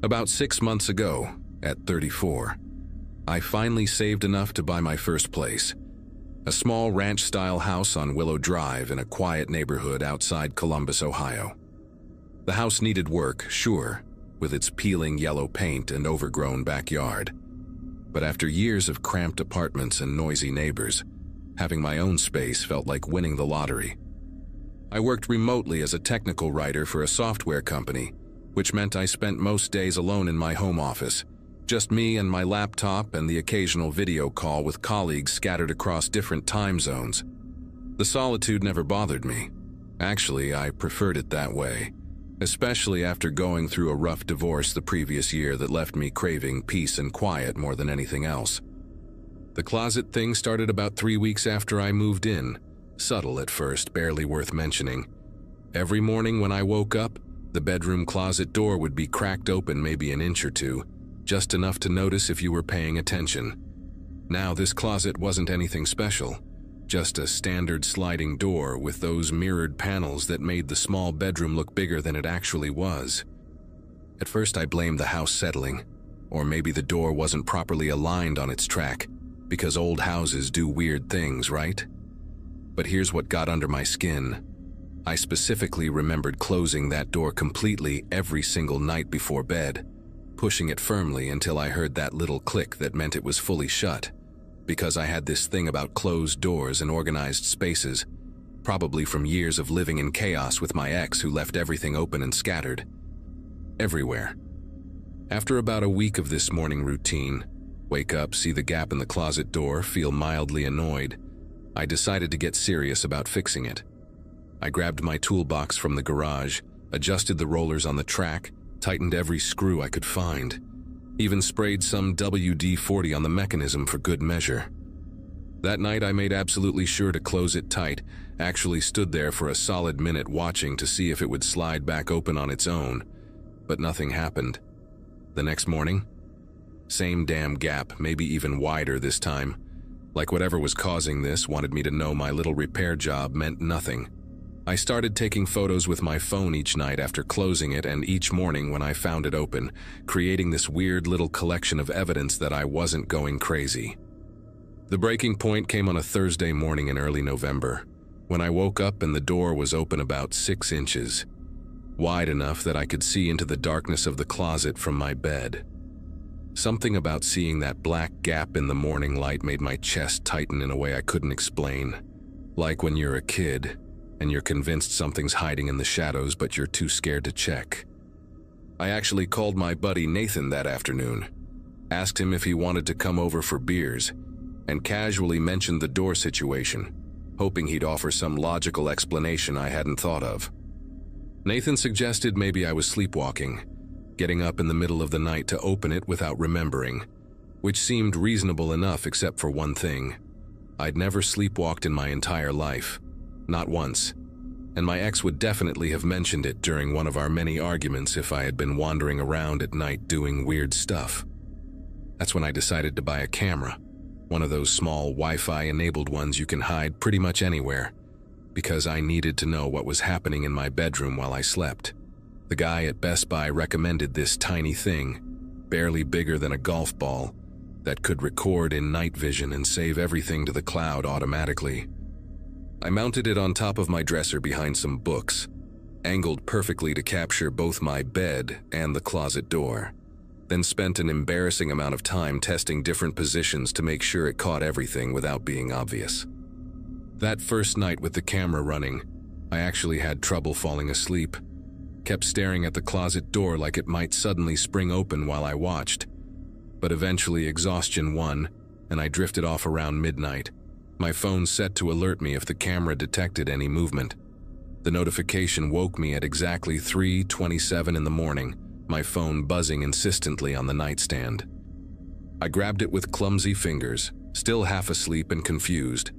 About 6 months ago, at 34, I finally saved enough to buy my first place. A small ranch-style house on Willow Drive in a quiet neighborhood outside Columbus, Ohio. The house needed work, sure, with its peeling yellow paint and overgrown backyard. But after years of cramped apartments and noisy neighbors, having my own space felt like winning the lottery. I worked remotely as a technical writer for a software company, which meant I spent most days alone in my home office, just me and my laptop and the occasional video call with colleagues scattered across different time zones. The solitude never bothered me. Actually, I preferred it that way, especially after going through a rough divorce the previous year that left me craving peace and quiet more than anything else. The closet thing started about 3 weeks after I moved in, subtle at first, barely worth mentioning. Every morning when I woke up, the bedroom closet door would be cracked open maybe an inch or two, just enough to notice if you were paying attention. Now this closet wasn't anything special, just a standard sliding door with those mirrored panels that made the small bedroom look bigger than it actually was. At first I blamed the house settling, or maybe the door wasn't properly aligned on its track, because old houses do weird things, right? But here's what got under my skin. I specifically remembered closing that door completely every single night before bed, pushing it firmly until I heard that little click that meant it was fully shut, because I had this thing about closed doors and organized spaces, probably from years of living in chaos with my ex who left everything open and scattered. Everywhere. After about a week of this morning routine, wake up, see the gap in the closet door, feel mildly annoyed, I decided to get serious about fixing it. I grabbed my toolbox from the garage, adjusted the rollers on the track, tightened every screw I could find, even sprayed some WD-40 on the mechanism for good measure. That night I made absolutely sure to close it tight, actually stood there for a solid minute watching to see if it would slide back open on its own, but nothing happened. The next morning, same damn gap, maybe even wider this time. Like whatever was causing this wanted me to know my little repair job meant nothing. I started taking photos with my phone each night after closing it and each morning when I found it open, creating this weird little collection of evidence that I wasn't going crazy. The breaking point came on a Thursday morning in early November, when I woke up and the door was open about 6 inches, wide enough that I could see into the darkness of the closet from my bed. Something about seeing that black gap in the morning light made my chest tighten in a way I couldn't explain, like when you're a kid and you're convinced something's hiding in the shadows but you're too scared to check. I actually called my buddy Nathan that afternoon, asked him if he wanted to come over for beers, and casually mentioned the door situation, hoping he'd offer some logical explanation I hadn't thought of. Nathan suggested maybe I was sleepwalking, getting up in the middle of the night to open it without remembering, which seemed reasonable enough except for one thing. I'd never sleepwalked in my entire life. Not once, and my ex would definitely have mentioned it during one of our many arguments if I had been wandering around at night doing weird stuff. That's when I decided to buy a camera, one of those small Wi-Fi enabled ones you can hide pretty much anywhere, because I needed to know what was happening in my bedroom while I slept. The guy at Best Buy recommended this tiny thing, barely bigger than a golf ball, that could record in night vision and save everything to the cloud automatically. I mounted it on top of my dresser behind some books, angled perfectly to capture both my bed and the closet door, then spent an embarrassing amount of time testing different positions to make sure it caught everything without being obvious. That first night with the camera running, I actually had trouble falling asleep, kept staring at the closet door like it might suddenly spring open while I watched, but eventually exhaustion won and I drifted off around midnight. My phone set to alert me if the camera detected any movement. The notification woke me at exactly 3:27 in the morning, my phone buzzing insistently on the nightstand. I grabbed it with clumsy fingers, still half asleep and confused,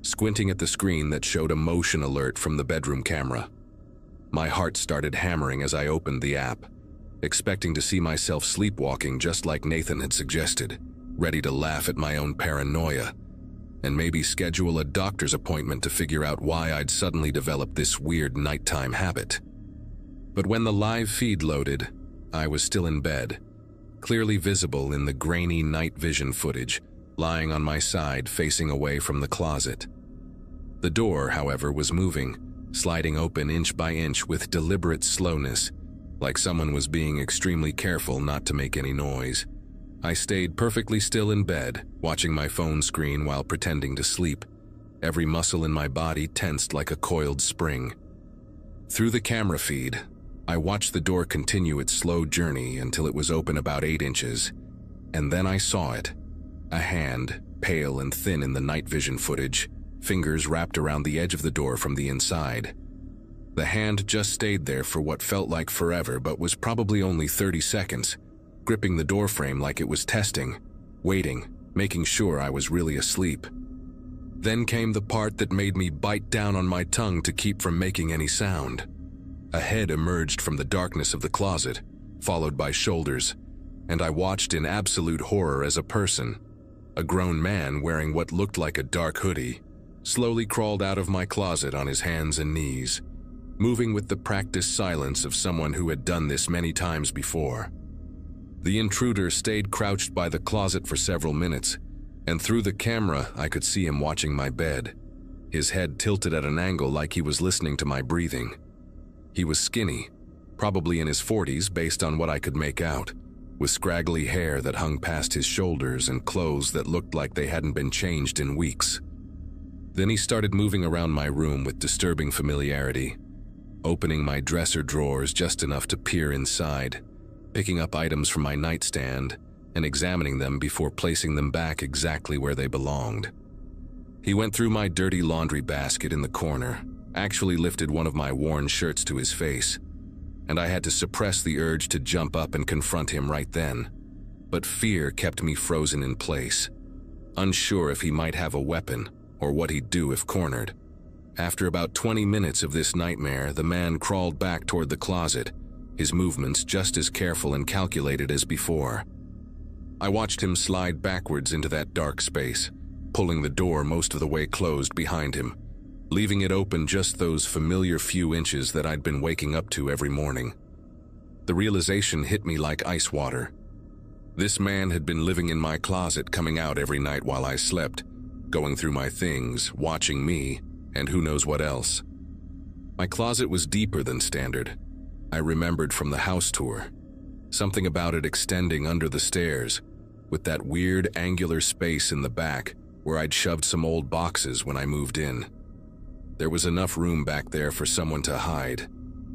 squinting at the screen that showed a motion alert from the bedroom camera. My heart started hammering as I opened the app, expecting to see myself sleepwalking just like Nathan had suggested, ready to laugh at my own paranoia, and maybe schedule a doctor's appointment to figure out why I'd suddenly developed this weird nighttime habit. But when the live feed loaded, I was still in bed, clearly visible in the grainy night vision footage, lying on my side facing away from the closet. The door, however, was moving, sliding open inch by inch with deliberate slowness, like someone was being extremely careful not to make any noise. I stayed perfectly still in bed, watching my phone screen while pretending to sleep, every muscle in my body tensed like a coiled spring. Through the camera feed, I watched the door continue its slow journey until it was open about 8 inches, and then I saw it. A hand, pale and thin in the night vision footage, fingers wrapped around the edge of the door from the inside. The hand just stayed there for what felt like forever but was probably only 30 seconds, gripping the doorframe like it was testing, waiting, making sure I was really asleep. Then came the part that made me bite down on my tongue to keep from making any sound. A head emerged from the darkness of the closet, followed by shoulders, and I watched in absolute horror as a person, a grown man wearing what looked like a dark hoodie, slowly crawled out of my closet on his hands and knees, moving with the practiced silence of someone who had done this many times before. The intruder stayed crouched by the closet for several minutes, and through the camera I could see him watching my bed, his head tilted at an angle like he was listening to my breathing. He was skinny, probably in his 40s based on what I could make out, with scraggly hair that hung past his shoulders and clothes that looked like they hadn't been changed in weeks. Then he started moving around my room with disturbing familiarity, opening my dresser drawers just enough to peer inside, picking up items from my nightstand and examining them before placing them back exactly where they belonged. He went through my dirty laundry basket in the corner, actually lifted one of my worn shirts to his face, and I had to suppress the urge to jump up and confront him right then. But fear kept me frozen in place, unsure if he might have a weapon or what he'd do if cornered. After about 20 minutes of this nightmare, the man crawled back toward the closet, his movements just as careful and calculated as before. I watched him slide backwards into that dark space, pulling the door most of the way closed behind him, leaving it open just those familiar few inches that I'd been waking up to every morning. The realization hit me like ice water. This man had been living in my closet, coming out every night while I slept, going through my things, watching me, and who knows what else. My closet was deeper than standard. I remembered from the house tour. Something about it extending under the stairs, with that weird angular space in the back where I'd shoved some old boxes when I moved in. There was enough room back there for someone to hide,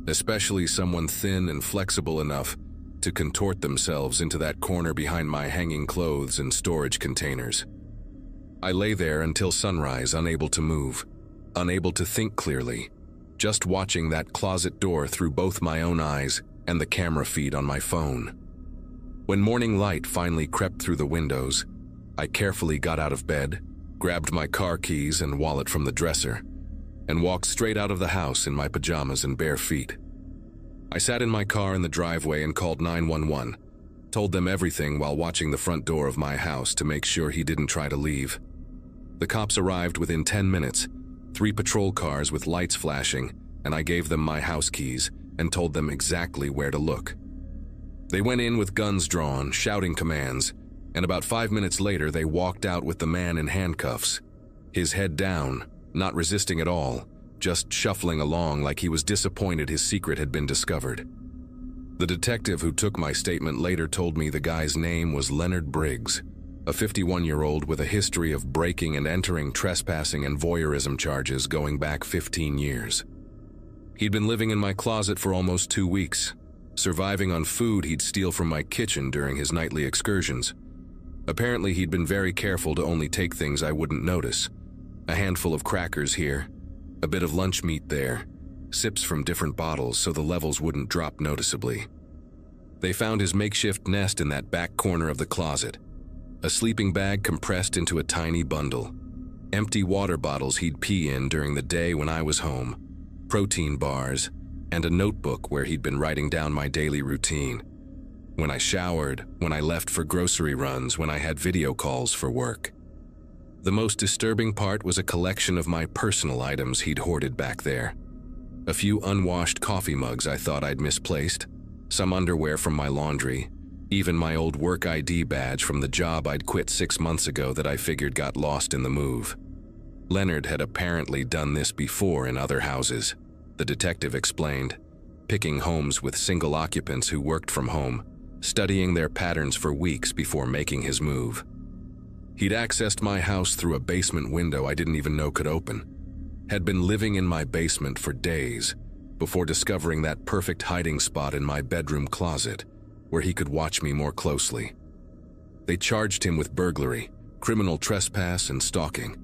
especially someone thin and flexible enough to contort themselves into that corner behind my hanging clothes and storage containers. I lay there until sunrise, unable to move, unable to think clearly, just watching that closet door through both my own eyes and the camera feed on my phone. When morning light finally crept through the windows, I carefully got out of bed, grabbed my car keys and wallet from the dresser, and walked straight out of the house in my pajamas and bare feet. I sat in my car in the driveway and called 911, told them everything while watching the front door of my house to make sure he didn't try to leave. The cops arrived within 10 minutes, 3 patrol cars with lights flashing, and I gave them my house keys and told them exactly where to look. They went in with guns drawn, shouting commands, and about 5 minutes later they walked out with the man in handcuffs, his head down, not resisting at all, just shuffling along like he was disappointed his secret had been discovered. The detective who took my statement later told me the guy's name was Leonard Briggs, a 51-year-old with a history of breaking and entering, trespassing and voyeurism charges going back 15 years. He'd been living in my closet for almost 2 weeks, surviving on food he'd steal from my kitchen during his nightly excursions. Apparently he'd been very careful to only take things I wouldn't notice. A handful of crackers here, a bit of lunch meat there, sips from different bottles so the levels wouldn't drop noticeably. They found his makeshift nest in that back corner of the closet, a sleeping bag compressed into a tiny bundle, empty water bottles he'd pee in during the day when I was home, protein bars, and a notebook where he'd been writing down my daily routine. When I showered, when I left for grocery runs, when I had video calls for work. The most disturbing part was a collection of my personal items he'd hoarded back there. A few unwashed coffee mugs I thought I'd misplaced, Some underwear from my laundry, even my old work ID badge from the job I'd quit 6 months ago that I figured got lost in the move. Leonard had apparently done this before in other houses, the detective explained, picking homes with single occupants who worked from home, studying their patterns for weeks before making his move. He'd accessed my house through a basement window I didn't even know could open, had been living in my basement for days before discovering that perfect hiding spot in my bedroom closet where he could watch me more closely. They charged him with burglary, criminal trespass, and stalking,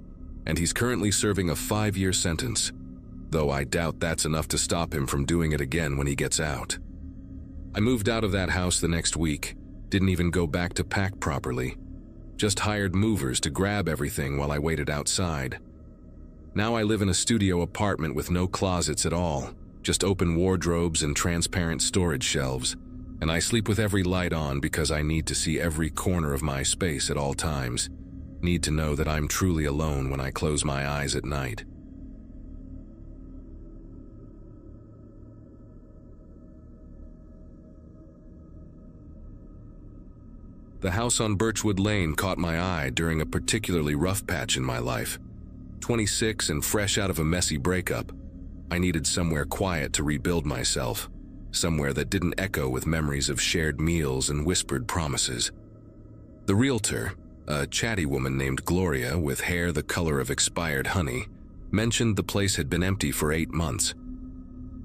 and he's currently serving a 5-year sentence, though I doubt that's enough to stop him from doing it again when he gets out. I moved out of that house the next week, didn't even go back to pack properly, just hired movers to grab everything while I waited outside. Now I live in a studio apartment with no closets at all, just open wardrobes and transparent storage shelves, and I sleep with every light on because I need to see every corner of my space at all times, need to know that I'm truly alone when I close my eyes at night. The house on Birchwood Lane caught my eye during a particularly rough patch in my life. 26 and fresh out of a messy breakup, I needed somewhere quiet to rebuild myself, somewhere that didn't echo with memories of shared meals and whispered promises. The realtor, a chatty woman named Gloria with hair the color of expired honey, mentioned the place had been empty for 8 months.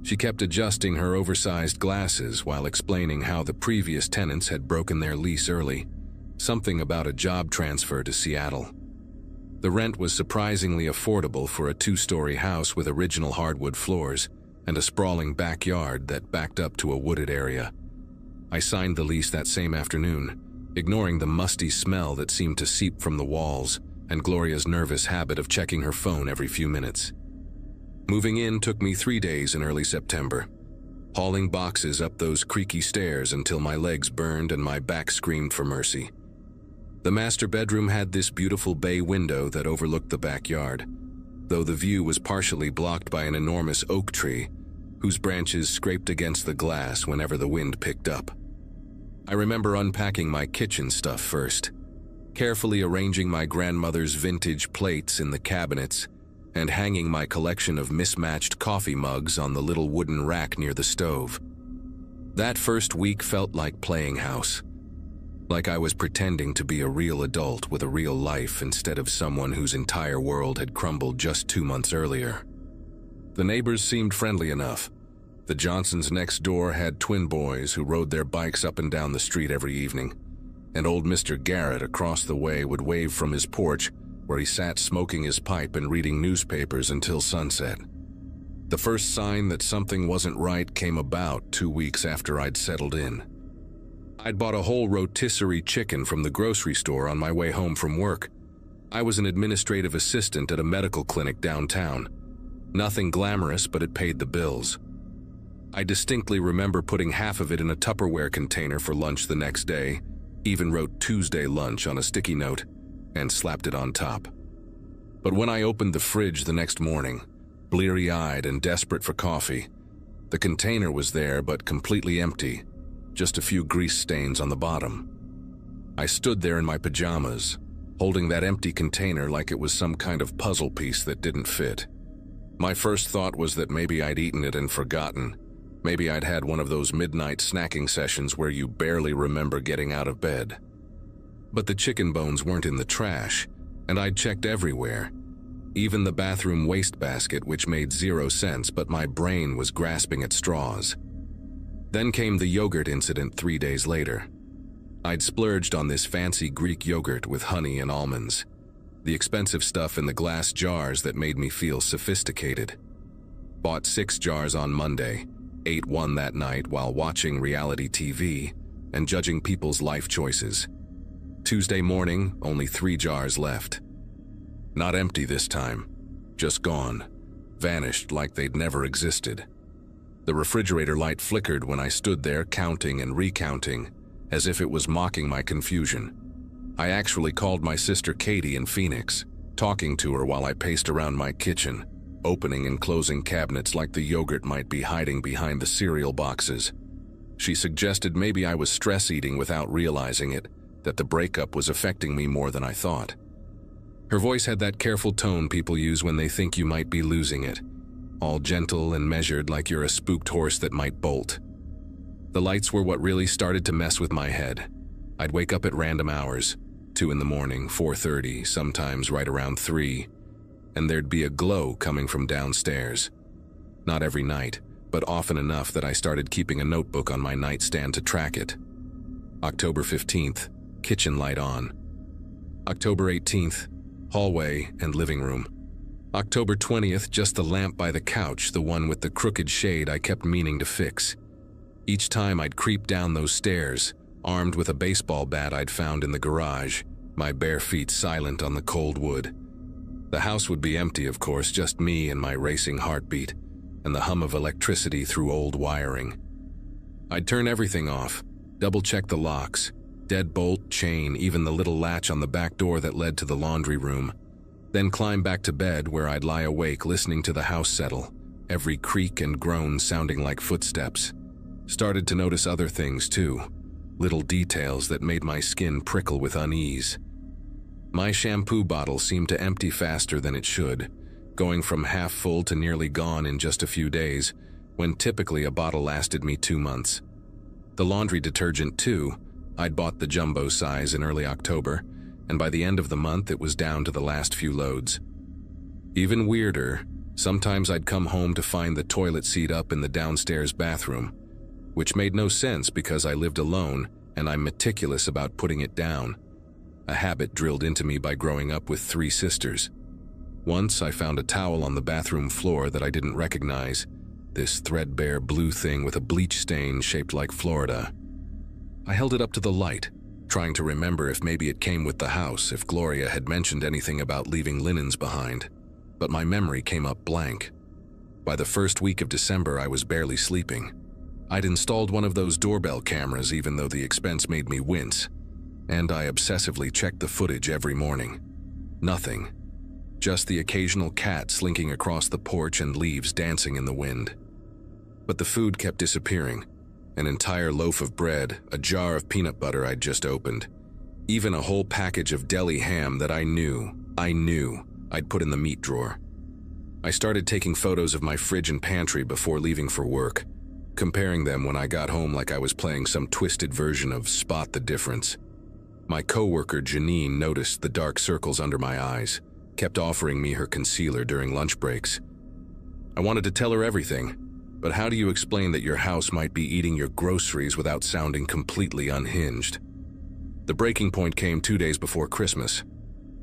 She kept adjusting her oversized glasses while explaining how the previous tenants had broken their lease early, something about a job transfer to Seattle. The rent was surprisingly affordable for a 2-story house with original hardwood floors and a sprawling backyard that backed up to a wooded area. I signed the lease that same afternoon, ignoring the musty smell that seemed to seep from the walls and Gloria's nervous habit of checking her phone every few minutes. Moving in took me 3 days in early September, hauling boxes up those creaky stairs until my legs burned and my back screamed for mercy. The master bedroom had this beautiful bay window that overlooked the backyard, though the view was partially blocked by an enormous oak tree whose branches scraped against the glass whenever the wind picked up. I remember unpacking my kitchen stuff first, carefully arranging my grandmother's vintage plates in the cabinets and hanging my collection of mismatched coffee mugs on the little wooden rack near the stove. That first week felt like playing house, like I was pretending to be a real adult with a real life instead of someone whose entire world had crumbled just 2 months earlier. The neighbors seemed friendly enough. The Johnsons next door had twin boys who rode their bikes up and down the street every evening, and old Mr. Garrett across the way would wave from his porch where he sat smoking his pipe and reading newspapers until sunset. The first sign that something wasn't right came about 2 weeks after I'd settled in. I'd bought a whole rotisserie chicken from the grocery store on my way home from work. I was an administrative assistant at a medical clinic downtown. Nothing glamorous, but it paid the bills. I distinctly remember putting half of it in a Tupperware container for lunch the next day, even wrote Tuesday lunch on a sticky note, and slapped it on top. But when I opened the fridge the next morning, bleary-eyed and desperate for coffee, the container was there but completely empty, just a few grease stains on the bottom. I stood there in my pajamas, holding that empty container like it was some kind of puzzle piece that didn't fit. My first thought was that maybe I'd eaten it and forgotten. Maybe I'd had one of those midnight snacking sessions where you barely remember getting out of bed. But the chicken bones weren't in the trash, and I'd checked everywhere, even the bathroom wastebasket, which made 0 sense, but my brain was grasping at straws. Then came the yogurt incident 3 days later. I'd splurged on this fancy Greek yogurt with honey and almonds, the expensive stuff in the glass jars that made me feel sophisticated. Bought 6 jars on Monday, ate 1 that night while watching reality TV and judging people's life choices. Tuesday morning, only 3 jars left. Not empty this time, just gone, vanished like they'd never existed. The refrigerator light flickered when I stood there counting and recounting, as if it was mocking my confusion. I actually called my sister Katie in Phoenix, talking to her while I paced around my kitchen, opening and closing cabinets like the yogurt might be hiding behind the cereal boxes. She suggested maybe I was stress eating without realizing it, that the breakup was affecting me more than I thought. Her voice had that careful tone people use when they think you might be losing it, all gentle and measured like you're a spooked horse that might bolt. The lights were what really started to mess with my head. I'd wake up at random hours, 2 in the morning, 4:30, sometimes right around 3, and there'd be a glow coming from downstairs. Not every night, but often enough that I started keeping a notebook on my nightstand to track it. October 15th, kitchen light on. October 18th, hallway and living room. October 20th, just the lamp by the couch, the one with the crooked shade I kept meaning to fix. Each time I'd creep down those stairs, armed with a baseball bat I'd found in the garage, my bare feet silent on the cold wood. The house would be empty, of course, just me and my racing heartbeat, and the hum of electricity through old wiring. I'd turn everything off, double-check the locks, deadbolt, chain, even the little latch on the back door that led to the laundry room, then climb back to bed where I'd lie awake listening to the house settle, every creak and groan sounding like footsteps. Started to notice other things too, little details that made my skin prickle with unease. My shampoo bottle seemed to empty faster than it should, going from half full to nearly gone in just a few days, when typically a bottle lasted me 2 months. The laundry detergent too, I'd bought the jumbo size in early October, and by the end of the month it was down to the last few loads. Even weirder, sometimes I'd come home to find the toilet seat up in the downstairs bathroom, which made no sense because I lived alone and I'm meticulous about putting it down, a habit drilled into me by growing up with 3 sisters. Once I found a towel on the bathroom floor that I didn't recognize, this threadbare blue thing with a bleach stain shaped like Florida. I held it up to the light, trying to remember if maybe it came with the house, if Gloria had mentioned anything about leaving linens behind, but my memory came up blank. By the first week of December, I was barely sleeping. I'd installed one of those doorbell cameras even though the expense made me wince, and I obsessively checked the footage every morning. Nothing. Just the occasional cat slinking across the porch and leaves dancing in the wind. But the food kept disappearing. An entire loaf of bread, a jar of peanut butter I'd just opened, even a whole package of deli ham that I knew I'd put in the meat drawer. I started taking photos of my fridge and pantry before leaving for work, comparing them when I got home like I was playing some twisted version of Spot the Difference. My coworker Janine noticed the dark circles under my eyes, kept offering me her concealer during lunch breaks. I wanted to tell her everything, but how do you explain that your house might be eating your groceries without sounding completely unhinged? The breaking point came 2 days before Christmas.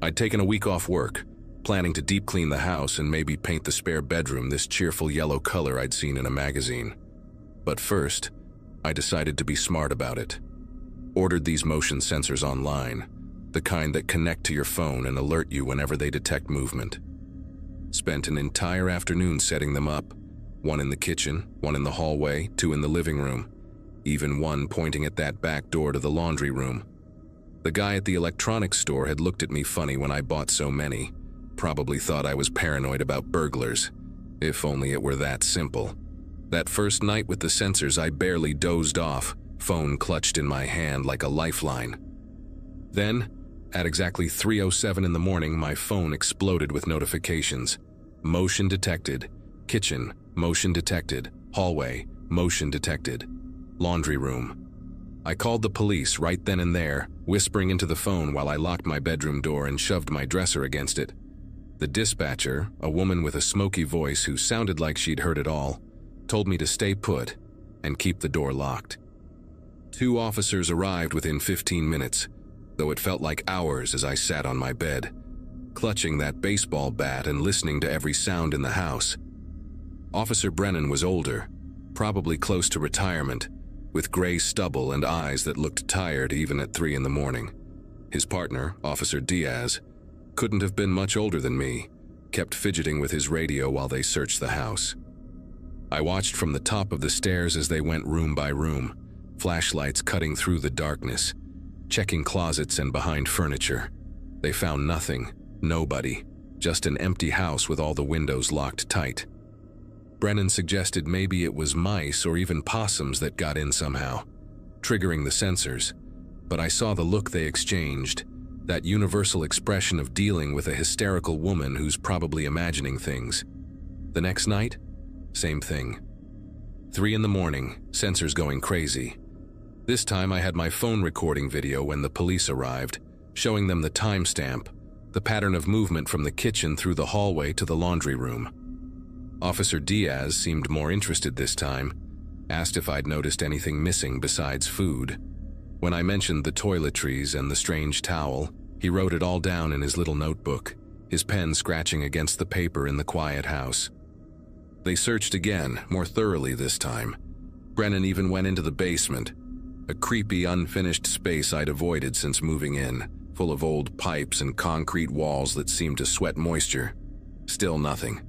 I'd taken a week off work, planning to deep clean the house and maybe paint the spare bedroom this cheerful yellow color I'd seen in a magazine. But first, I decided to be smart about it. Ordered these motion sensors online, the kind that connect to your phone and alert you whenever they detect movement. Spent an entire afternoon setting them up, 1 in the kitchen, 1 in the hallway, 2 in the living room, even 1 pointing at that back door to the laundry room. The guy at the electronics store had looked at me funny when I bought so many, probably thought I was paranoid about burglars. If only it were that simple. That first night with the sensors, I barely dozed off, phone clutched in my hand like a lifeline. Then, at exactly 3:07 in the morning, my phone exploded with notifications. Motion detected. Kitchen, motion detected. Hallway, motion detected. Laundry room. I called the police right then and there, whispering into the phone while I locked my bedroom door and shoved my dresser against it. The dispatcher, a woman with a smoky voice who sounded like she'd heard it all, told me to stay put and keep the door locked. 2 officers arrived within 15 minutes, though it felt like hours as I sat on my bed, clutching that baseball bat and listening to every sound in the house. Officer Brennan was older, probably close to retirement, with gray stubble and eyes that looked tired even at 3 in the morning. His partner, Officer Diaz, couldn't have been much older than me, kept fidgeting with his radio while they searched the house. I watched from the top of the stairs as they went room by room, flashlights cutting through the darkness, checking closets and behind furniture. They found nothing, nobody, just an empty house with all the windows locked tight. Brennan suggested maybe it was mice or even possums that got in somehow, triggering the sensors, but I saw the look they exchanged, that universal expression of dealing with a hysterical woman who's probably imagining things. The next night, same thing. 3 in the morning, sensors going crazy. This time I had my phone recording video when the police arrived, showing them the timestamp, the pattern of movement from the kitchen through the hallway to the laundry room. Officer Diaz seemed more interested this time, asked if I'd noticed anything missing besides food. When I mentioned the toiletries and the strange towel, he wrote it all down in his little notebook, his pen scratching against the paper in the quiet house. They searched again, more thoroughly this time. Brennan even went into the basement, a creepy, unfinished space I'd avoided since moving in, full of old pipes and concrete walls that seemed to sweat moisture. Still nothing.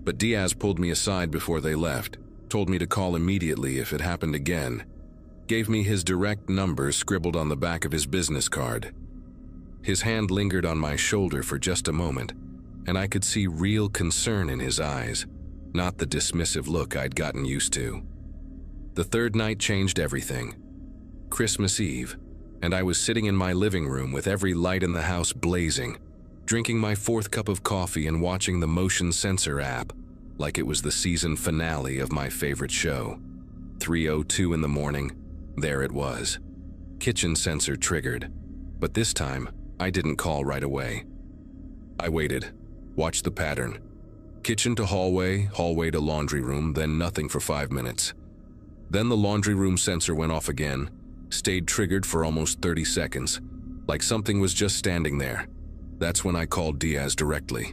But Diaz pulled me aside before they left, told me to call immediately if it happened again, gave me his direct number scribbled on the back of his business card. His hand lingered on my shoulder for just a moment, and I could see real concern in his eyes, not the dismissive look I'd gotten used to. The third night changed everything. Christmas Eve, and I was sitting in my living room with every light in the house blazing, drinking my 4th cup of coffee and watching the motion sensor app like it was the season finale of my favorite show. 3:02 in the morning, there it was. Kitchen sensor triggered, but this time I didn't call right away. I waited, watched the pattern. Kitchen to hallway, hallway to laundry room, then nothing for 5 minutes. Then the laundry room sensor went off again, stayed triggered for almost 30 seconds, like something was just standing there. That's when I called Diaz directly.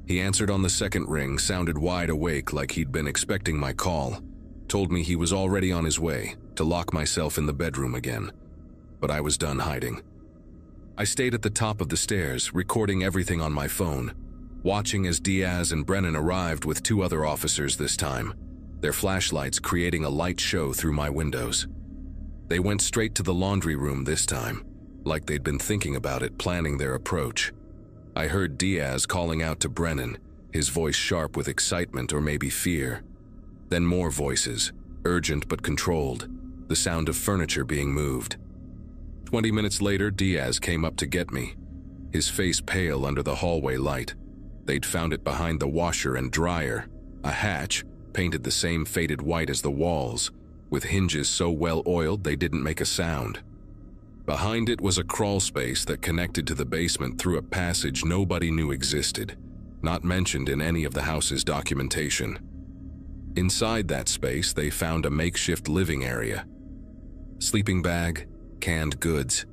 He answered on the second ring, sounded wide awake like he'd been expecting my call, told me he was already on his way, to lock myself in the bedroom again. But I was done hiding. I stayed at the top of the stairs, recording everything on my phone, watching as Diaz and Brennan arrived with 2 other officers this time, their flashlights creating a light show through my windows. They went straight to the laundry room this time, like they'd been thinking about it, planning their approach. I heard Diaz calling out to Brennan, his voice sharp with excitement or maybe fear. Then more voices, urgent but controlled, the sound of furniture being moved. 20 minutes later, Diaz came up to get me, his face pale under the hallway light. They'd found it behind the washer and dryer, a hatch, painted the same faded white as the walls, with hinges so well oiled they didn't make a sound. Behind it was a crawl space that connected to the basement through a passage nobody knew existed, not mentioned in any of the house's documentation. Inside that space, they found a makeshift living area. Sleeping bag, canned goods,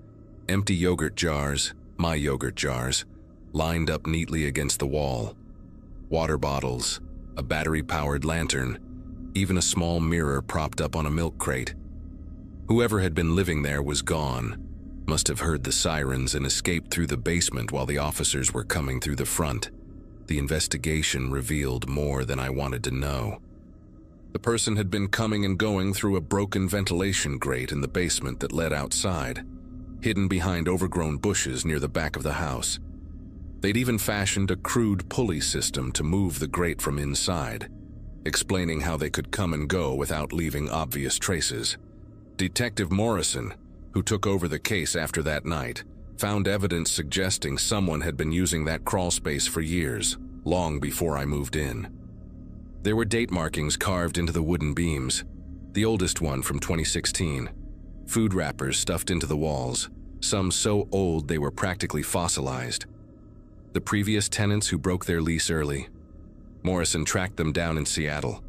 empty yogurt jars, my yogurt jars, lined up neatly against the wall. Water bottles, a battery-powered lantern, even a small mirror propped up on a milk crate. Whoever had been living there was gone, must have heard the sirens and escaped through the basement while the officers were coming through the front. The investigation revealed more than I wanted to know. The person had been coming and going through a broken ventilation grate in the basement that led outside, hidden behind overgrown bushes near the back of the house. They'd even fashioned a crude pulley system to move the grate from inside, explaining how they could come and go without leaving obvious traces. Detective Morrison, who took over the case after that night, found evidence suggesting someone had been using that crawl space for years, long before I moved in. There were date markings carved into the wooden beams, the oldest one from 2016, food wrappers stuffed into the walls, some so old they were practically fossilized. The previous tenants who broke their lease early. Morrison tracked them down in Seattle.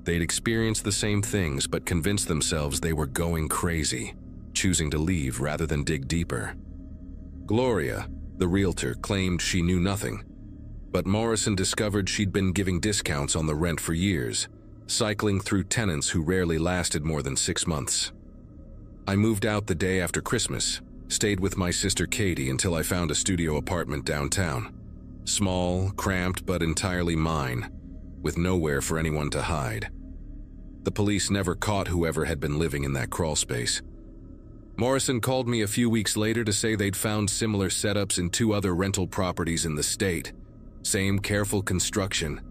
They'd experienced the same things but convinced themselves they were going crazy, choosing to leave rather than dig deeper. Gloria, the realtor, claimed she knew nothing, but Morrison discovered she'd been giving discounts on the rent for years, cycling through tenants who rarely lasted more than 6 months. I moved out the day after Christmas, stayed with my sister Katie until I found a studio apartment downtown. Small, cramped, but entirely mine, with nowhere for anyone to hide. The police never caught whoever had been living in that crawl space. Morrison called me a few weeks later to say they'd found similar setups in 2 other rental properties in the state. Same careful construction,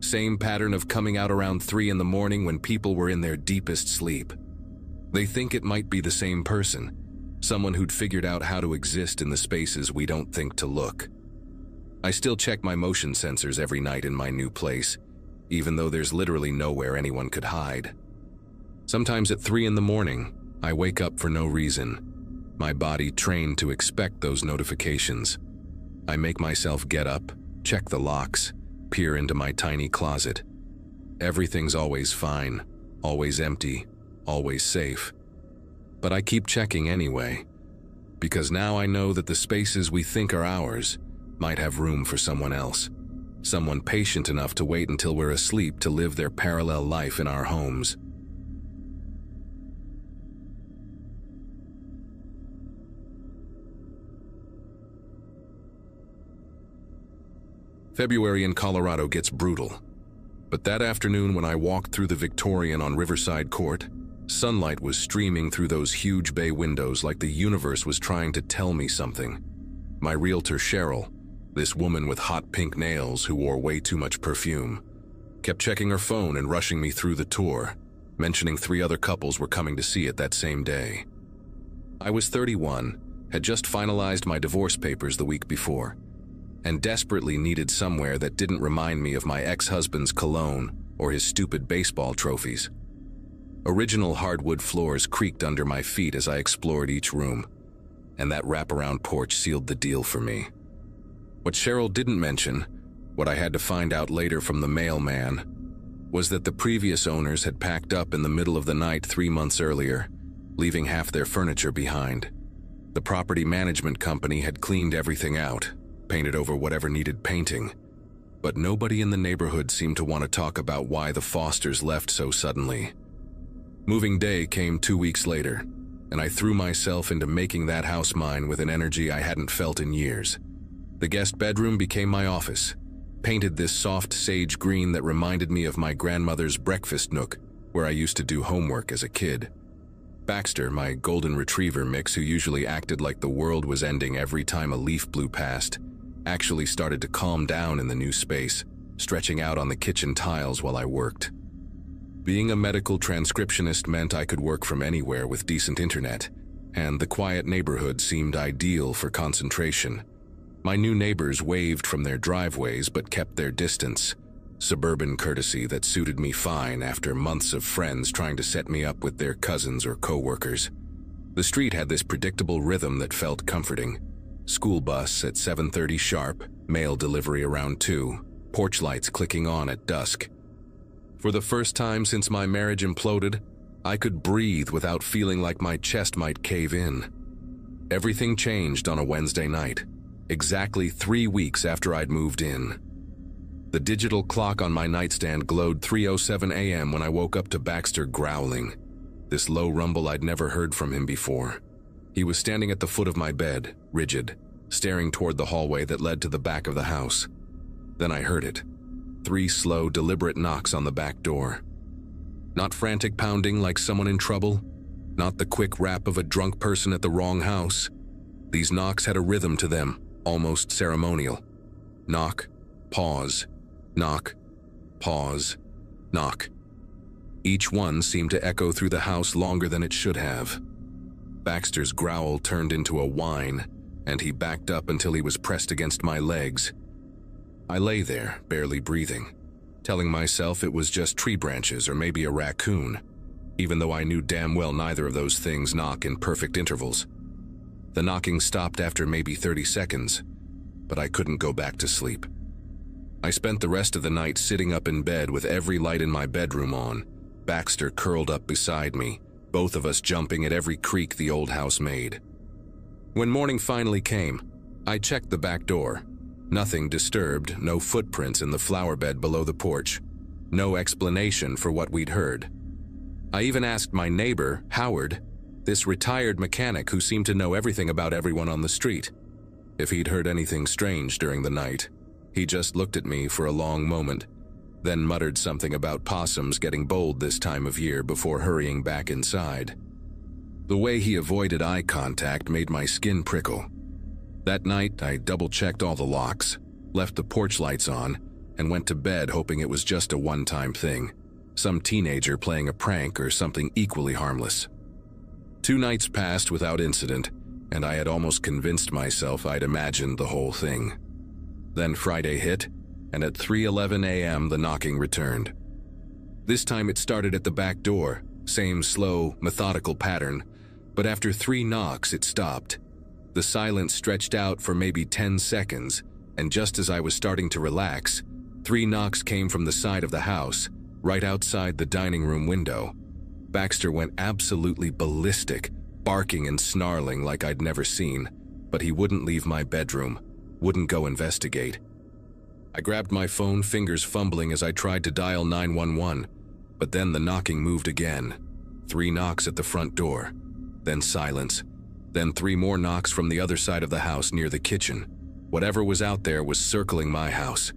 Same pattern of coming out around 3 in the morning when people were in their deepest sleep. They think it might be the same person, someone who'd figured out how to exist in the spaces we don't think to look. I still check my motion sensors every night in my new place, even though there's literally nowhere anyone could hide. Sometimes at 3 in the morning, I wake up for no reason, my body trained to expect those notifications. I make myself get up, check the locks, peer into my tiny closet. Everything's always fine, always empty, always safe. But I keep checking anyway, because now I know that the spaces we think are ours might have room for someone else, someone patient enough to wait until we're asleep to live their parallel life in our homes. February in Colorado gets brutal. But that afternoon when I walked through the Victorian on Riverside Court, sunlight was streaming through those huge bay windows like the universe was trying to tell me something. My realtor Cheryl, this woman with hot pink nails who wore way too much perfume, kept checking her phone and rushing me through the tour, mentioning 3 other couples were coming to see it that same day. I was 31, had just finalized my divorce papers the week before, and desperately needed somewhere that didn't remind me of my ex-husband's cologne or his stupid baseball trophies. Original hardwood floors creaked under my feet as I explored each room, and that wraparound porch sealed the deal for me. What Cheryl didn't mention, what I had to find out later from the mailman, was that the previous owners had packed up in the middle of the night 3 months earlier, leaving half their furniture behind. The property management company had cleaned everything out, painted over whatever needed painting, but nobody in the neighborhood seemed to want to talk about why the Fosters left so suddenly. Moving day came 2 weeks later, and I threw myself into making that house mine with an energy I hadn't felt in years. The guest bedroom became my office, painted this soft sage green that reminded me of my grandmother's breakfast nook, where I used to do homework as a kid. Baxter, my golden retriever mix who usually acted like the world was ending every time a leaf blew past, actually started to calm down in the new space, stretching out on the kitchen tiles while I worked. Being a medical transcriptionist meant I could work from anywhere with decent internet, and the quiet neighborhood seemed ideal for concentration. My new neighbors waved from their driveways but kept their distance, suburban courtesy that suited me fine after months of friends trying to set me up with their cousins or co-workers. The street had this predictable rhythm that felt comforting. School bus at 7:30 sharp, mail delivery around 2, porch lights clicking on at dusk. For the first time since my marriage imploded, I could breathe without feeling like my chest might cave in. Everything changed on a Wednesday night, exactly 3 weeks after I'd moved in. The digital clock on my nightstand glowed 3:07 a.m. when I woke up to Baxter growling, this low rumble I'd never heard from him before. He was standing at the foot of my bed, rigid, staring toward the hallway that led to the back of the house. Then I heard it. 3 slow, deliberate knocks on the back door. Not frantic pounding like someone in trouble, not the quick rap of a drunk person at the wrong house. These knocks had a rhythm to them, almost ceremonial. Knock, pause, knock, pause, knock. Each one seemed to echo through the house longer than it should have. Baxter's growl turned into a whine, and he backed up until he was pressed against my legs. I lay there, barely breathing, telling myself it was just tree branches or maybe a raccoon, even though I knew damn well neither of those things knock in perfect intervals. The knocking stopped after maybe 30 seconds, but I couldn't go back to sleep. I spent the rest of the night sitting up in bed with every light in my bedroom on, Baxter curled up beside me, both of us jumping at every creak the old house made. When morning finally came, I checked the back door. Nothing disturbed, no footprints in the flower bed below the porch, no explanation for what we'd heard. I even asked my neighbor, Howard, this retired mechanic who seemed to know everything about everyone on the street, if he'd heard anything strange during the night. He just looked at me for a long moment, then muttered something about possums getting bold this time of year before hurrying back inside. The way he avoided eye contact made my skin prickle. That night, I double-checked all the locks, left the porch lights on, and went to bed hoping it was just a one-time thing, some teenager playing a prank or something equally harmless. 2 nights passed without incident, and I had almost convinced myself I'd imagined the whole thing. Then Friday hit, and at 3:11 a.m. the knocking returned. This time it started at the back door, same slow, methodical pattern, but after 3 knocks it stopped. The silence stretched out for maybe 10 seconds, and just as I was starting to relax, 3 knocks came from the side of the house, right outside the dining room window. Baxter went absolutely ballistic, barking and snarling like I'd never seen, but he wouldn't leave my bedroom, wouldn't go investigate. I grabbed my phone, fingers fumbling as I tried to dial 911, but then the knocking moved again. 3 knocks at the front door, then silence, then 3 more knocks from the other side of the house near the kitchen. Whatever was out there was circling my house,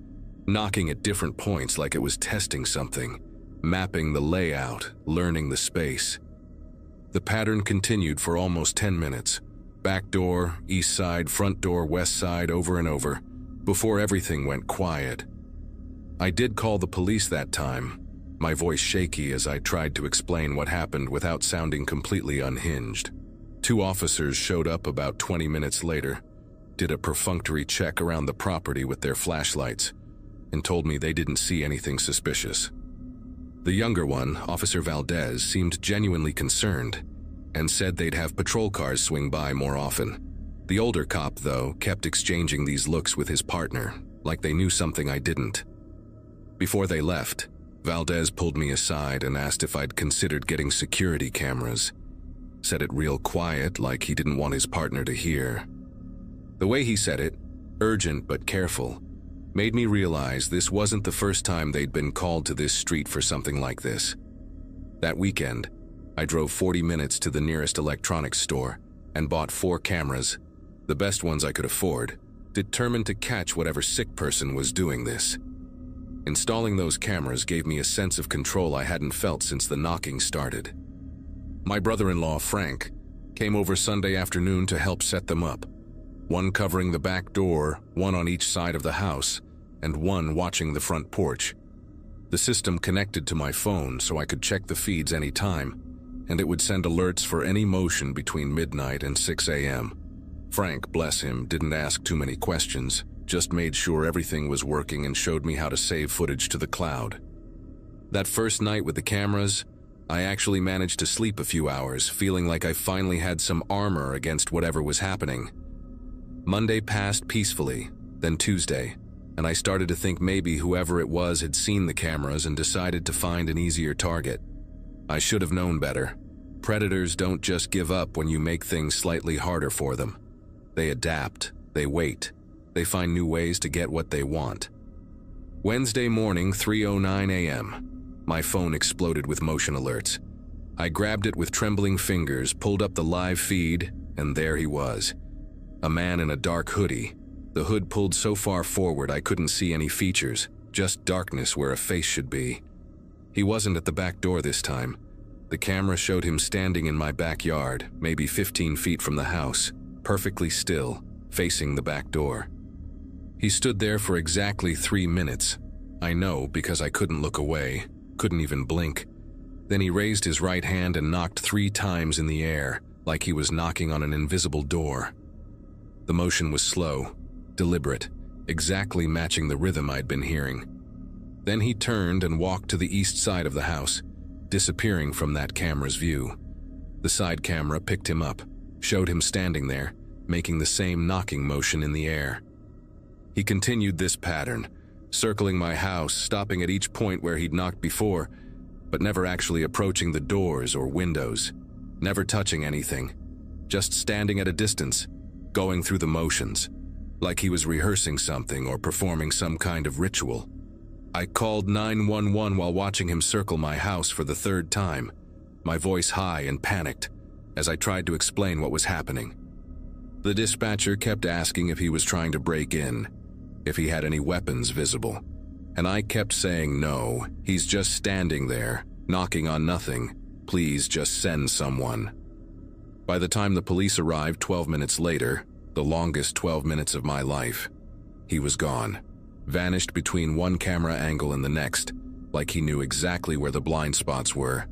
knocking at different points like it was testing something, mapping the layout, learning the space. The pattern continued for almost 10 minutes. Back door, east side, front door, west side, over and over, before everything went quiet. I did call the police that time, my voice shaky as I tried to explain what happened without sounding completely unhinged. 2 officers showed up about 20 minutes later, did a perfunctory check around the property with their flashlights, and told me they didn't see anything suspicious. The younger one, Officer Valdez, seemed genuinely concerned and said they'd have patrol cars swing by more often. The older cop, though, kept exchanging these looks with his partner, like they knew something I didn't. Before they left, Valdez pulled me aside and asked if I'd considered getting security cameras. Said it real quiet, like he didn't want his partner to hear. The way he said it, urgent but careful, made me realize this wasn't the first time they'd been called to this street for something like this. That weekend, I drove 40 minutes to the nearest electronics store and bought 4 cameras, the best ones I could afford, determined to catch whatever sick person was doing this. Installing those cameras gave me a sense of control I hadn't felt since the knocking started. My brother-in-law, Frank, came over Sunday afternoon to help set them up, one covering the back door, one on each side of the house, and one watching the front porch. The system connected to my phone so I could check the feeds any time, and it would send alerts for any motion between midnight and 6 a.m. Frank, bless him, didn't ask too many questions, just made sure everything was working and showed me how to save footage to the cloud. That first night with the cameras, I actually managed to sleep a few hours, feeling like I finally had some armor against whatever was happening. Monday passed peacefully, then Tuesday, and I started to think maybe whoever it was had seen the cameras and decided to find an easier target. I should have known better. Predators don't just give up when you make things slightly harder for them. They adapt, they wait, they find new ways to get what they want. Wednesday morning, 3:09 a.m., my phone exploded with motion alerts. I grabbed it with trembling fingers, pulled up the live feed, and there he was. A man in a dark hoodie, the hood pulled so far forward I couldn't see any features, just darkness where a face should be. He wasn't at the back door this time. The camera showed him standing in my backyard, maybe 15 feet from the house, perfectly still, facing the back door. He stood there for exactly 3 minutes. I know because I couldn't look away, couldn't even blink. Then he raised his right hand and knocked 3 times in the air, like he was knocking on an invisible door. The motion was slow, deliberate, exactly matching the rhythm I'd been hearing. Then he turned and walked to the east side of the house, disappearing from that camera's view. The side camera picked him up, showed him standing there, making the same knocking motion in the air. He continued this pattern, circling my house, stopping at each point where he'd knocked before, but never actually approaching the doors or windows, never touching anything, just standing at a distance, going through the motions, like he was rehearsing something or performing some kind of ritual. I called 911 while watching him circle my house for the 3rd time, my voice high and panicked, as I tried to explain what was happening. The dispatcher kept asking if he was trying to break in, if he had any weapons visible, and I kept saying no, he's just standing there, knocking on nothing, please just send someone. By the time the police arrived 12 minutes later, the longest 12 minutes of my life, he was gone. vanished between one camera angle and the next, like he knew exactly where the blind spots were.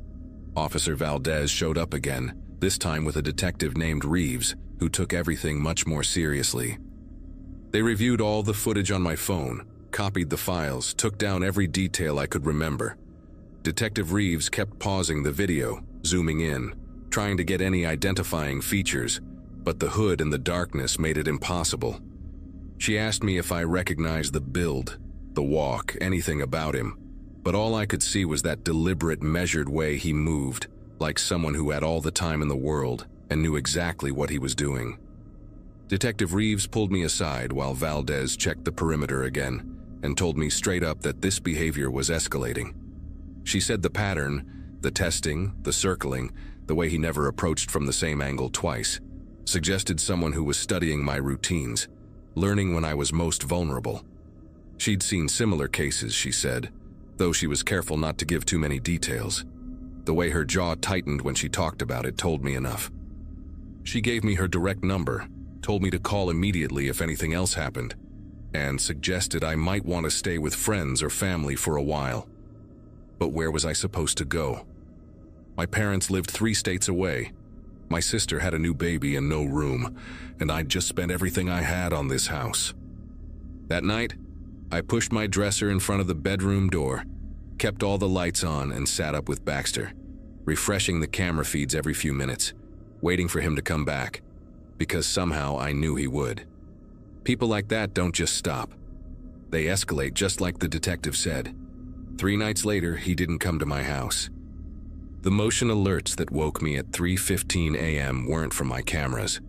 Officer Valdez showed up again, this time with a detective named Reeves, who took everything much more seriously. They reviewed all the footage on my phone, copied the files, took down every detail I could remember. Detective Reeves kept pausing the video, zooming in, trying to get any identifying features, but the hood and the darkness made it impossible. She asked me if I recognized the build, the walk, anything about him, but all I could see was that deliberate, measured way he moved, like someone who had all the time in the world and knew exactly what he was doing. Detective Reeves pulled me aside while Valdez checked the perimeter again and told me straight up that this behavior was escalating. She said the pattern, the testing, the circling, the way he never approached from the same angle twice, suggested someone who was studying my routines, learning when I was most vulnerable. She'd seen similar cases, she said, though she was careful not to give too many details. The way her jaw tightened when she talked about it told me enough. She gave me her direct number, told me to call immediately if anything else happened, and suggested I might want to stay with friends or family for a while. But where was I supposed to go? My parents lived 3 states away. My sister had a new baby and no room, and I'd just spent everything I had on this house. That night, I pushed my dresser in front of the bedroom door, kept all the lights on, and sat up with Baxter, refreshing the camera feeds every few minutes, waiting for him to come back, because somehow I knew he would. People like that don't just stop. They escalate, just like the detective said. 3 nights later, he didn't come to my house. The motion alerts that woke me at 3:15 a.m. weren't from my cameras.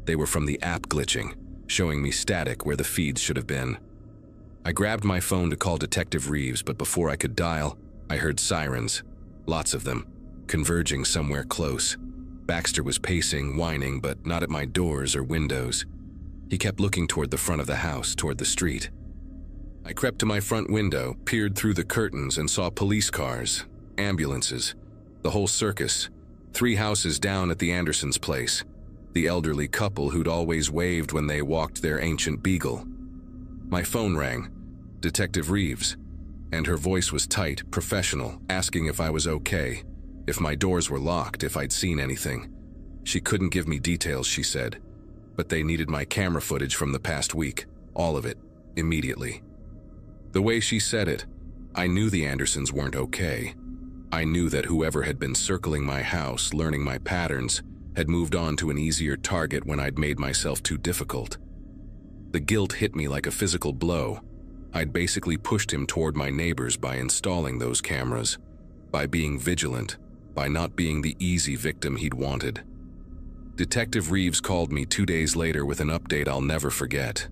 They were from the app glitching, showing me static where the feeds should have been. I grabbed my phone to call Detective Reeves, but before I could dial, I heard sirens, lots of them, converging somewhere close. Baxter was pacing, whining, but not at my doors or windows. He kept looking toward the front of the house, toward the street. I crept to my front window, peered through the curtains, and saw police cars, ambulances, the whole circus, 3 houses down at the Andersons' place, the elderly couple who'd always waved when they walked their ancient beagle. My phone rang, Detective Reeves, and her voice was tight, professional, asking if I was okay, if my doors were locked, if I'd seen anything. She couldn't give me details, she said, but they needed my camera footage from the past week, all of it, immediately. The way she said it, I knew the Andersons weren't okay. I knew that whoever had been circling my house, learning my patterns, had moved on to an easier target when I'd made myself too difficult. The guilt hit me like a physical blow. I'd basically pushed him toward my neighbors by installing those cameras, by being vigilant, by not being the easy victim he'd wanted. Detective Reeves called me 2 days later with an update I'll never forget.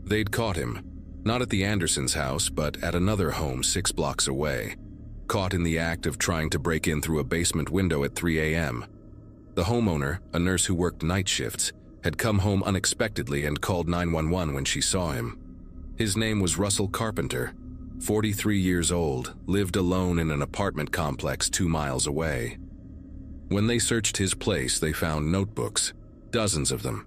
They'd caught him, not at the Andersons' house, but at another home 6 blocks away, caught in the act of trying to break in through a basement window at 3 a.m. The homeowner, a nurse who worked night shifts, had come home unexpectedly and called 911 when she saw him. His name was Russell Carpenter, 43 years old, lived alone in an apartment complex 2 miles away. When they searched his place, they found notebooks, dozens of them,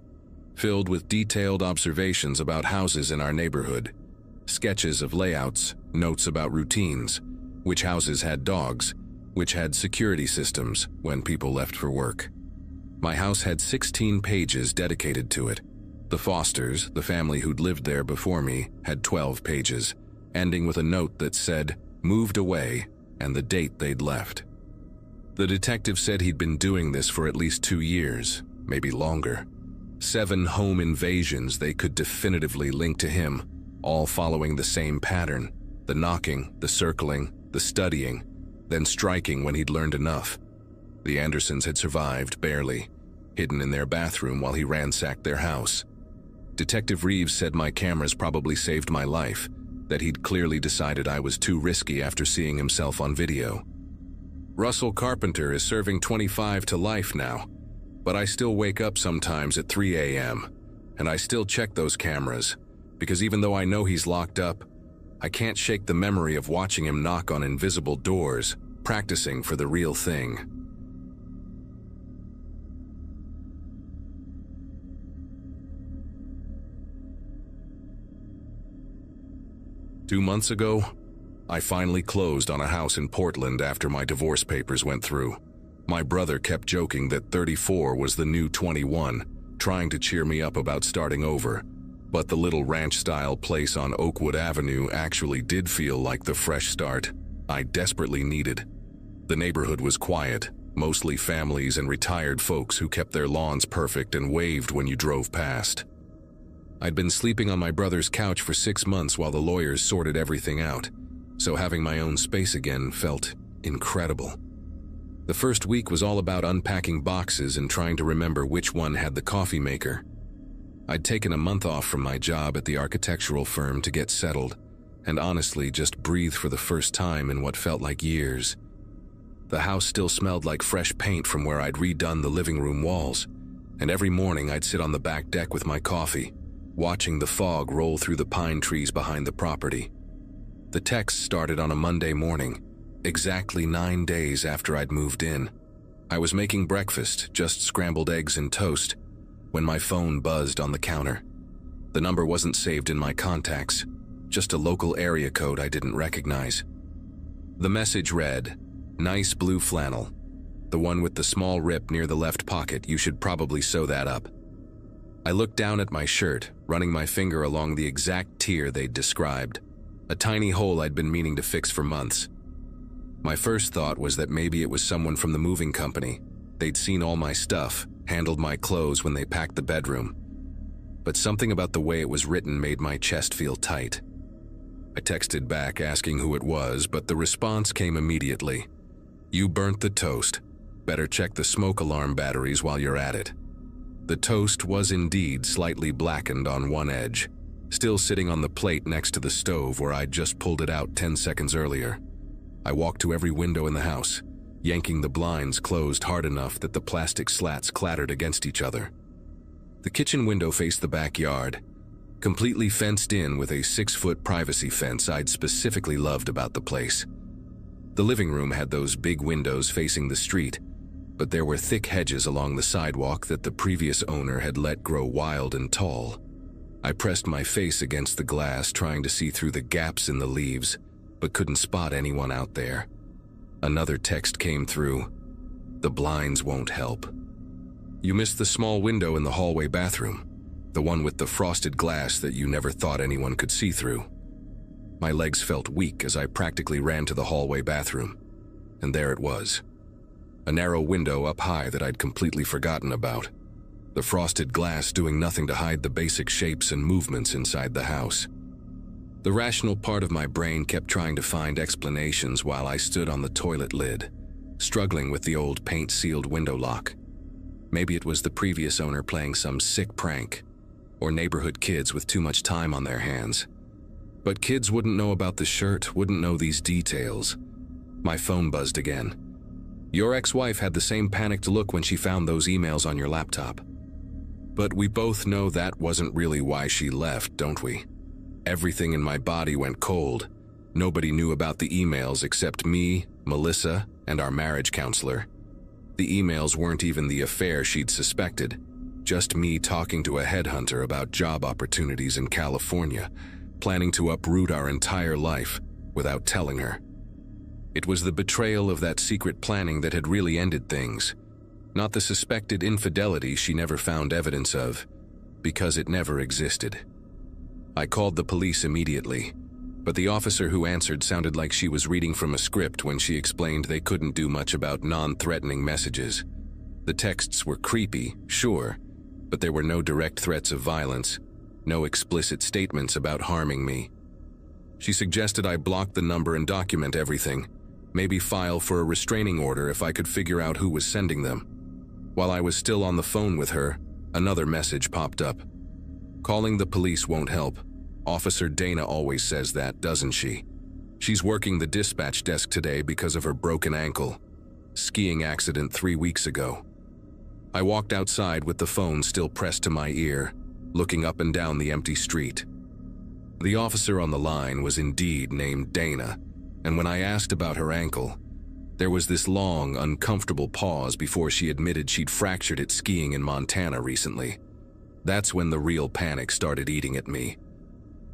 filled with detailed observations about houses in our neighborhood, sketches of layouts, notes about routines, which houses had dogs, which had security systems when people left for work. My house had 16 pages dedicated to it. The Fosters, the family who'd lived there before me, had 12 pages, ending with a note that said, "Moved away," and the date they'd left. The detective said he'd been doing this for at least 2 years, maybe longer. 7 home invasions they could definitively link to him, all following the same pattern: the knocking, the circling, the studying, then striking when he'd learned enough. The Andersons had survived, barely, hidden in their bathroom while he ransacked their house. Detective Reeves said my cameras probably saved my life, that he'd clearly decided I was too risky after seeing himself on video. Russell Carpenter is serving 25 to life now, but I still wake up sometimes at 3 a.m., and I still check those cameras, because even though I know he's locked up, I can't shake the memory of watching him knock on invisible doors, practicing for the real thing. 2 months ago, I finally closed on a house in Portland after my divorce papers went through. My brother kept joking that 34 was the new 21, trying to cheer me up about starting over. But the little ranch-style place on Oakwood Avenue actually did feel like the fresh start I desperately needed. The neighborhood was quiet, mostly families and retired folks who kept their lawns perfect and waved when you drove past. I'd been sleeping on my brother's couch for 6 months while the lawyers sorted everything out, so having my own space again felt incredible. The first week was all about unpacking boxes and trying to remember which one had the coffee maker. I'd taken a month off from my job at the architectural firm to get settled, and honestly just breathe for the first time in what felt like years. The house still smelled like fresh paint from where I'd redone the living room walls, and every morning I'd sit on the back deck with my coffee, watching the fog roll through the pine trees behind the property. The text started on a Monday morning, exactly 9 days after I'd moved in. I was making breakfast, just scrambled eggs and toast, when my phone buzzed on the counter. The number wasn't saved in my contacts, just a local area code I didn't recognize. The message read, "Nice blue flannel. The one with the small rip near the left pocket, you should probably sew that up." I looked down at my shirt, running my finger along the exact tear they'd described, a tiny hole I'd been meaning to fix for months. My first thought was that maybe it was someone from the moving company. They'd seen all my stuff, handled my clothes when they packed the bedroom. But something about the way it was written made my chest feel tight. I texted back asking who it was, but the response came immediately. "You burnt the toast. Better check the smoke alarm batteries while you're at it." The toast was indeed slightly blackened on one edge, still sitting on the plate next to the stove where I'd just pulled it out 10 seconds earlier. I walked to every window in the house, yanking the blinds closed hard enough that the plastic slats clattered against each other. The kitchen window faced the backyard, completely fenced in with a 6-foot privacy fence I'd specifically loved about the place. The living room had those big windows facing the street, but there were thick hedges along the sidewalk that the previous owner had let grow wild and tall. I pressed my face against the glass trying to see through the gaps in the leaves, but couldn't spot anyone out there. Another text came through. "The blinds won't help. You missed the small window in the hallway bathroom, the one with the frosted glass that you never thought anyone could see through." My legs felt weak as I practically ran to the hallway bathroom, and there it was. A narrow window up high that I'd completely forgotten about, the frosted glass doing nothing to hide the basic shapes and movements inside the house. The rational part of my brain kept trying to find explanations while I stood on the toilet lid, struggling with the old paint-sealed window lock. Maybe it was the previous owner playing some sick prank, or neighborhood kids with too much time on their hands. But kids wouldn't know about the shirt, wouldn't know these details. My phone buzzed again. "Your ex-wife had the same panicked look when she found those emails on your laptop." But we both know that wasn't really why she left, don't we? Everything in my body went cold. Nobody knew about the emails except me, Melissa, and our marriage counselor. The emails weren't even the affair she'd suspected, just me talking to a headhunter about job opportunities in California, planning to uproot our entire life without telling her. It was the betrayal of that secret planning that had really ended things, not the suspected infidelity she never found evidence of, because it never existed. I called the police immediately, but the officer who answered sounded like she was reading from a script when she explained they couldn't do much about non-threatening messages. The texts were creepy, sure, but there were no direct threats of violence, no explicit statements about harming me. She suggested I block the number and document everything, maybe file for a restraining order if I could figure out who was sending them. While I was still on the phone with her, another message popped up. "Calling the police won't help. Officer Dana always says that, doesn't she? She's working the dispatch desk today because of her broken ankle. Skiing accident 3 weeks ago." I walked outside with the phone still pressed to my ear, looking up and down the empty street. The officer on the line was indeed named Dana, and when I asked about her ankle, there was this long, uncomfortable pause before she admitted she'd fractured it skiing in Montana recently. That's when the real panic started eating at me.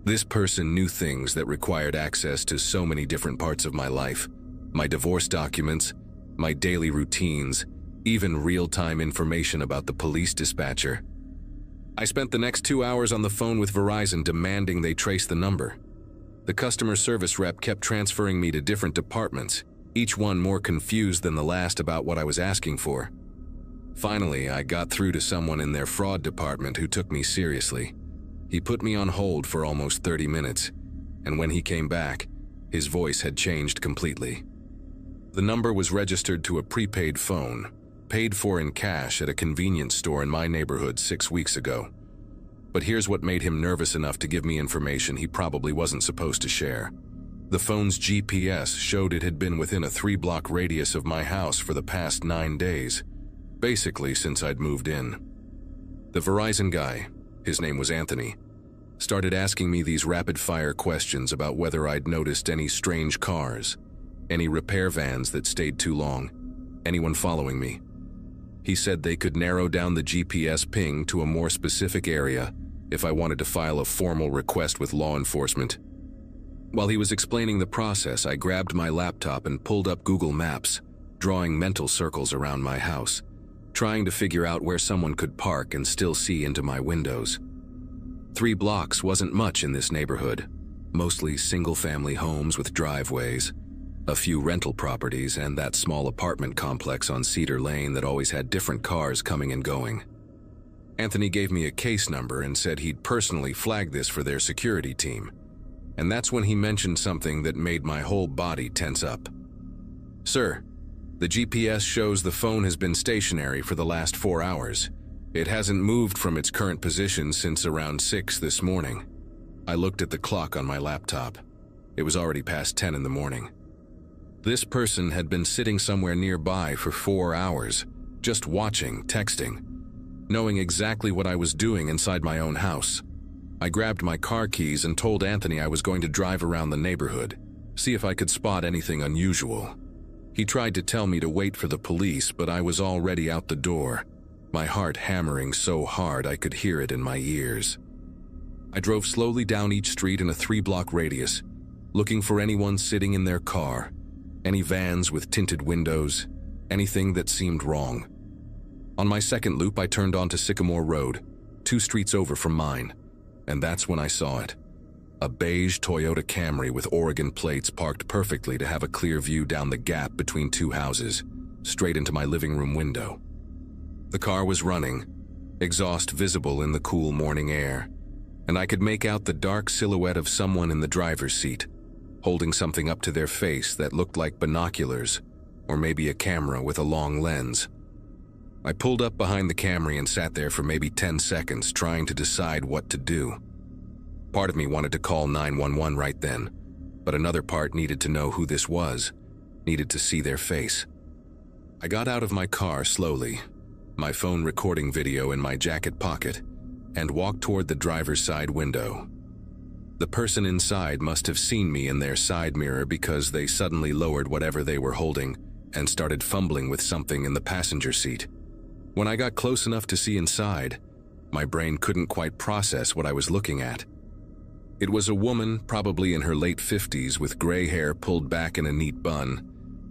This person knew things that required access to so many different parts of my life. My divorce documents, my daily routines, even real-time information about the police dispatcher. I spent the next 2 hours on the phone with Verizon demanding they trace the number. The customer service rep kept transferring me to different departments, each one more confused than the last about what I was asking for. Finally, I got through to someone in their fraud department who took me seriously. He put me on hold for almost 30 minutes, and when he came back, his voice had changed completely. The number was registered to a prepaid phone, paid for in cash at a convenience store in my neighborhood 6 weeks ago. But here's what made him nervous enough to give me information he probably wasn't supposed to share. The phone's GPS showed it had been within a 3-block radius of my house for the past 9 days, basically since I'd moved in. The Verizon guy, his name was Anthony, started asking me these rapid-fire questions about whether I'd noticed any strange cars, any repair vans that stayed too long, anyone following me. He said they could narrow down the GPS ping to a more specific area if I wanted to file a formal request with law enforcement. While he was explaining the process, I grabbed my laptop and pulled up Google Maps, drawing mental circles around my house, trying to figure out where someone could park and still see into my windows. 3 blocks wasn't much in this neighborhood, mostly single-family homes with driveways, a few rental properties, and that small apartment complex on Cedar Lane that always had different cars coming and going. Anthony gave me a case number and said he'd personally flag this for their security team, and that's when he mentioned something that made my whole body tense up. "Sir, the GPS shows the phone has been stationary for the last 4 hours. It hasn't moved from its current position since around 6 this morning." I looked at the clock on my laptop. It was already past 10 in the morning. This person had been sitting somewhere nearby for 4 hours, just watching, texting, knowing exactly what I was doing inside my own house. I grabbed my car keys and told Anthony I was going to drive around the neighborhood, see if I could spot anything unusual. He tried to tell me to wait for the police, but I was already out the door, my heart hammering so hard I could hear it in my ears. I drove slowly down each street in a 3-block radius, looking for anyone sitting in their car, any vans with tinted windows, anything that seemed wrong. On my second loop, I turned onto Sycamore Road, 2 streets over from mine, and that's when I saw it. A beige Toyota Camry with Oregon plates parked perfectly to have a clear view down the gap between 2 houses, straight into my living room window. The car was running, exhaust visible in the cool morning air, and I could make out the dark silhouette of someone in the driver's seat, holding something up to their face that looked like binoculars, or maybe a camera with a long lens. I pulled up behind the Camry and sat there for maybe 10 seconds trying to decide what to do. Part of me wanted to call 911 right then, but another part needed to know who this was, needed to see their face. I got out of my car slowly, my phone recording video in my jacket pocket, and walked toward the driver's side window. The person inside must have seen me in their side mirror because they suddenly lowered whatever they were holding and started fumbling with something in the passenger seat. When I got close enough to see inside, my brain couldn't quite process what I was looking at. It was a woman, probably in her late 50s, with gray hair pulled back in a neat bun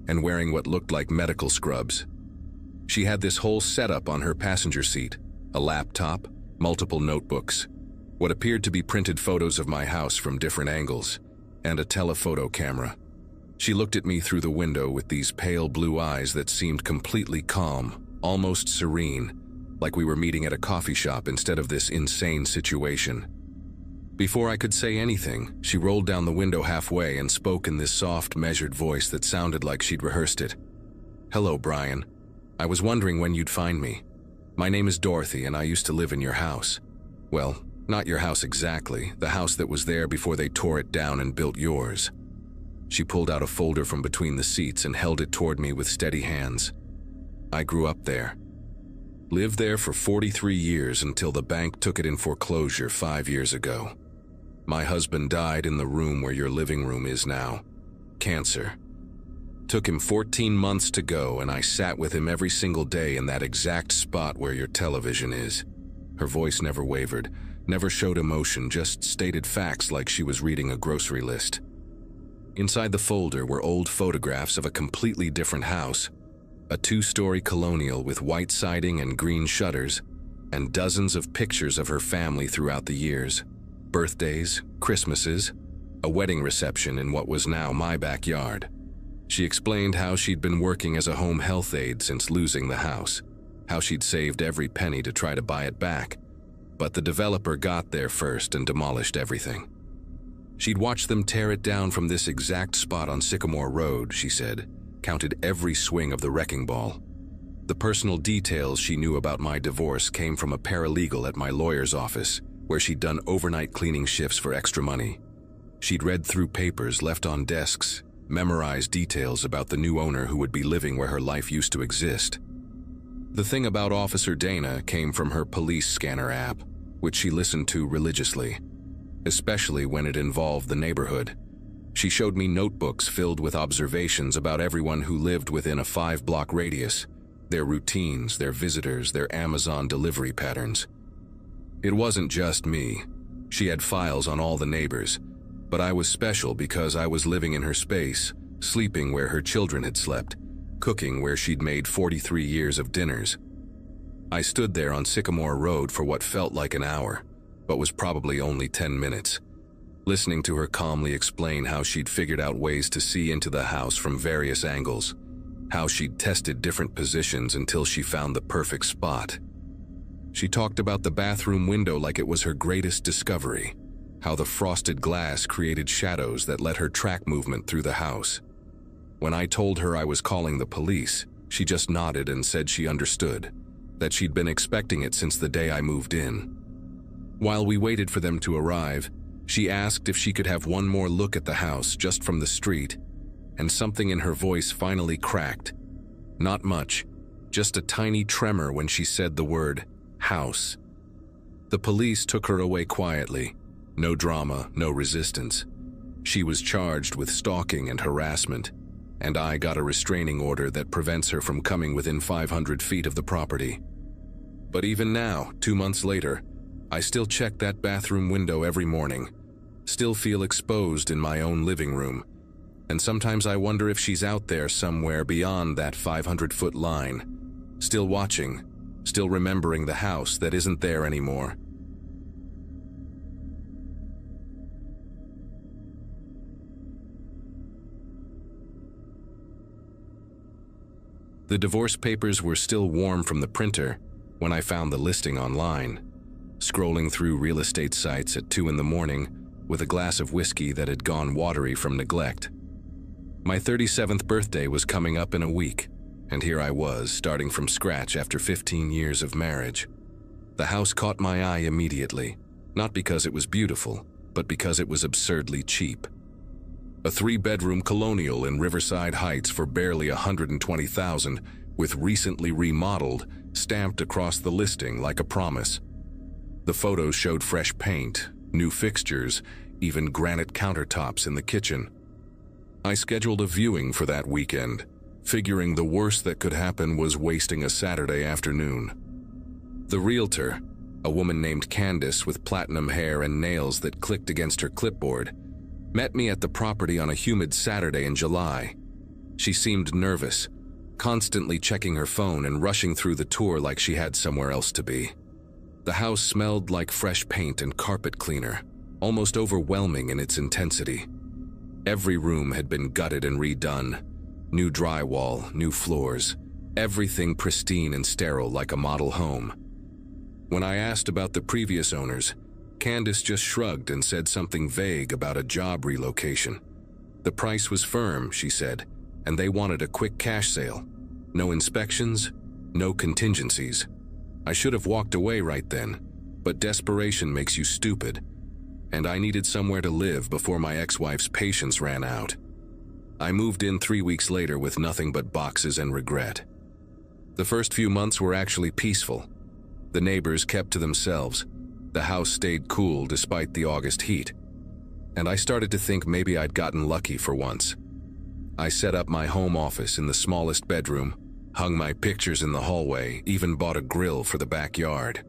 and wearing what looked like medical scrubs. She had this whole setup on her passenger seat, a laptop, multiple notebooks, what appeared to be printed photos of my house from different angles, and a telephoto camera. She looked at me through the window with these pale blue eyes that seemed completely calm, almost serene, like we were meeting at a coffee shop instead of this insane situation. Before I could say anything, she rolled down the window halfway and spoke in this soft, measured voice that sounded like she'd rehearsed it. "Hello, Brian. I was wondering when you'd find me. My name is Dorothy and I used to live in your house. Well, not your house exactly, the house that was there before they tore it down and built yours." She pulled out a folder from between the seats and held it toward me with steady hands. "I grew up there. Lived there for 43 years until the bank took it in foreclosure 5 years ago. My husband died in the room where your living room is now. Cancer. Took him 14 months to go, and I sat with him every single day in that exact spot where your television is." Her voice never wavered, Never showed emotion, just stated facts like she was reading a grocery list. Inside the folder were old photographs of a completely different house, a 2-story colonial with white siding and green shutters, and dozens of pictures of her family throughout the years. Birthdays, Christmases, a wedding reception in what was now my backyard. She explained how she'd been working as a home health aide since losing the house, how she'd saved every penny to try to buy it back, but the developer got there first and demolished everything. She'd watched them tear it down from this exact spot on Sycamore Road, she said, counted every swing of the wrecking ball. The personal details she knew about my divorce came from a paralegal at my lawyer's office, where she'd done overnight cleaning shifts for extra money. She'd read through papers left on desks, memorized details about the new owner who would be living where her life used to exist. The thing about Officer Dana came from her police scanner app, which she listened to religiously, especially when it involved the neighborhood. She showed me notebooks filled with observations about everyone who lived within a 5-block radius, their routines, their visitors, their Amazon delivery patterns. It wasn't just me. She had files on all the neighbors, but I was special because I was living in her space, sleeping where her children had slept, cooking where she'd made 43 years of dinners. I stood there on Sycamore Road for what felt like an hour, but was probably only 10 minutes, listening to her calmly explain how she'd figured out ways to see into the house from various angles, how she'd tested different positions until she found the perfect spot. She talked about the bathroom window like it was her greatest discovery, how the frosted glass created shadows that let her track movement through the house. When I told her I was calling the police, she just nodded and said she understood, that she'd been expecting it since the day I moved in. While we waited for them to arrive, she asked if she could have one more look at the house just from the street, and something in her voice finally cracked. Not much, just a tiny tremor when she said the word, house. The police took her away quietly. No drama, no resistance. She was charged with stalking and harassment, and I got a restraining order that prevents her from coming within 500 feet of the property. But even now, 2 months later, I still check that bathroom window every morning, still feel exposed in my own living room, and sometimes I wonder if she's out there somewhere beyond that 500-foot line, still watching, still remembering the house that isn't there anymore. The divorce papers were still warm from the printer when I found the listing online, scrolling through real estate sites at 2 in the morning with a glass of whiskey that had gone watery from neglect. My 37th birthday was coming up in a week, and here I was, starting from scratch after 15 years of marriage. The house caught my eye immediately, not because it was beautiful, but because it was absurdly cheap. A 3-bedroom colonial in Riverside Heights for barely $120,000, with recently remodeled, stamped across the listing like a promise. The photos showed fresh paint, new fixtures, even granite countertops in the kitchen. I scheduled a viewing for that weekend, figuring the worst that could happen was wasting a Saturday afternoon. The realtor, a woman named Candace with platinum hair and nails that clicked against her clipboard, met me at the property on a humid Saturday in July. She seemed nervous, constantly checking her phone and rushing through the tour like she had somewhere else to be. The house smelled like fresh paint and carpet cleaner, almost overwhelming in its intensity. Every room had been gutted and redone. New drywall, new floors, everything pristine and sterile like a model home. When I asked about the previous owners, Candace just shrugged and said something vague about a job relocation. The price was firm, she said, and they wanted a quick cash sale. No inspections, no contingencies. I should have walked away right then, but desperation makes you stupid, and I needed somewhere to live before my ex-wife's patience ran out. I moved in 3 weeks later with nothing but boxes and regret. The first few months were actually peaceful. The neighbors kept to themselves. The house stayed cool despite the August heat, and I started to think maybe I'd gotten lucky for once. I set up my home office in the smallest bedroom, hung my pictures in the hallway, even bought a grill for the backyard.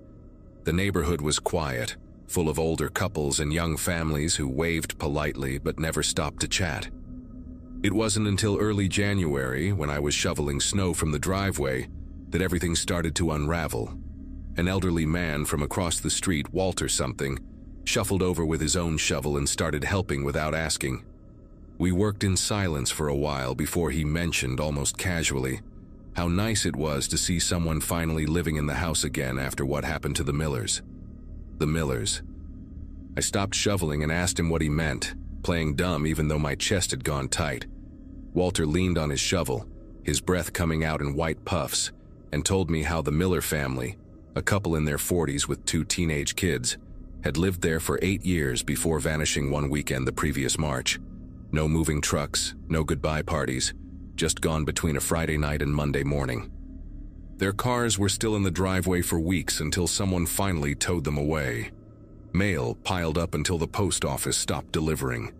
The neighborhood was quiet, full of older couples and young families who waved politely but never stopped to chat. It wasn't until early January, when I was shoveling snow from the driveway, that everything started to unravel. An elderly man from across the street, Walter something, shuffled over with his own shovel and started helping without asking. We worked in silence for a while before he mentioned, almost casually, how nice it was to see someone finally living in the house again after what happened to the Millers. The Millers. I stopped shoveling and asked him what he meant, playing dumb even though my chest had gone tight. Walter leaned on his shovel, his breath coming out in white puffs, and told me how the Miller family, a couple in their 40s with 2 teenage kids, had lived there for 8 years before vanishing one weekend the previous March. No moving trucks, no goodbye parties, just gone between a Friday night and Monday morning. Their cars were still in the driveway for weeks until someone finally towed them away. Mail piled up until the post office stopped delivering.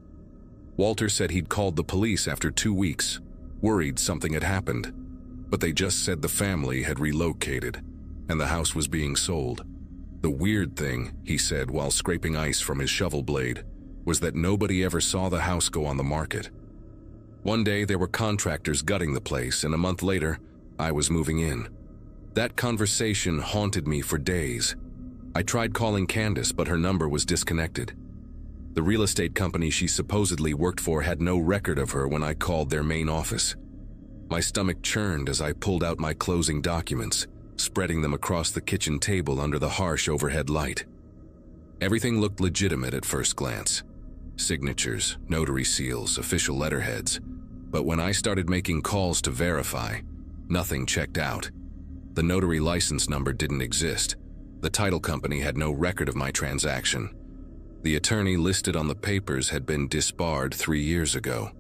Walter said he'd called the police after 2 weeks, worried something had happened, but they just said the family had relocated and the house was being sold. The weird thing, he said while scraping ice from his shovel blade, was that nobody ever saw the house go on the market. One day there were contractors gutting the place, and a month later, I was moving in. That conversation haunted me for days. I tried calling Candace, but her number was disconnected. The real estate company she supposedly worked for had no record of her when I called their main office. My stomach churned as I pulled out my closing documents, spreading them across the kitchen table under the harsh overhead light. Everything looked legitimate at first glance. Signatures, notary seals, official letterheads. But when I started making calls to verify, nothing checked out. The notary license number didn't exist. The title company had no record of my transaction. The attorney listed on the papers had been disbarred 3 years ago.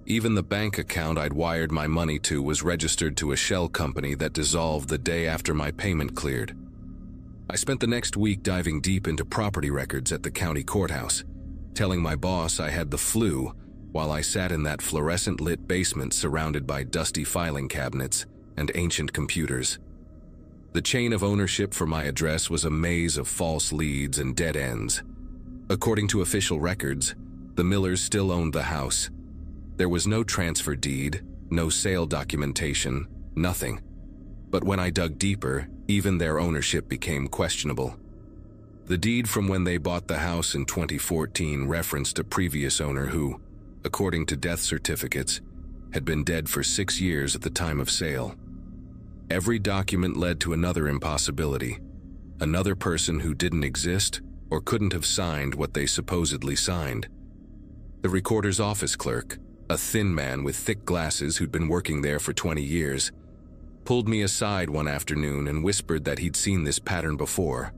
Even the bank account I'd wired my money to was registered to a shell company that dissolved the day after my payment cleared. I spent the next week diving deep into property records at the county courthouse, telling my boss I had the flu while I sat in that fluorescent-lit basement surrounded by dusty filing cabinets and ancient computers. The chain of ownership for my address was a maze of false leads and dead ends. According to official records, the Millers still owned the house. There was no transfer deed, no sale documentation, nothing. But when I dug deeper, even their ownership became questionable. The deed from when they bought the house in 2014 referenced a previous owner who, according to death certificates, had been dead for 6 years at the time of sale. Every document led to another impossibility, another person who didn't exist or couldn't have signed what they supposedly signed. The recorder's office clerk, a thin man with thick glasses who'd been working there for 20 years, pulled me aside one afternoon and whispered that he'd seen this pattern before,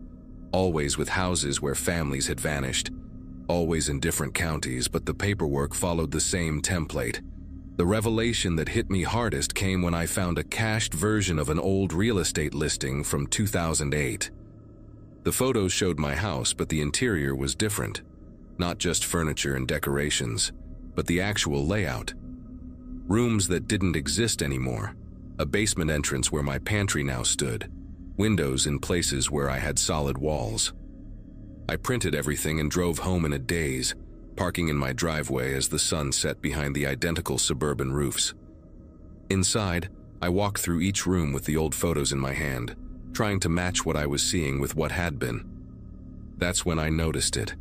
always with houses where families had vanished, always in different counties, but the paperwork followed the same template. The revelation that hit me hardest came when I found a cached version of an old real estate listing from 2008. The photos showed my house, but the interior was different. Not just furniture and decorations, but the actual layout. Rooms that didn't exist anymore, a basement entrance where my pantry now stood, windows in places where I had solid walls. I printed everything and drove home in a daze, parking in my driveway as the sun set behind the identical suburban roofs. Inside, I walked through each room with the old photos in my hand, trying to match what I was seeing with what had been. That's when I noticed it.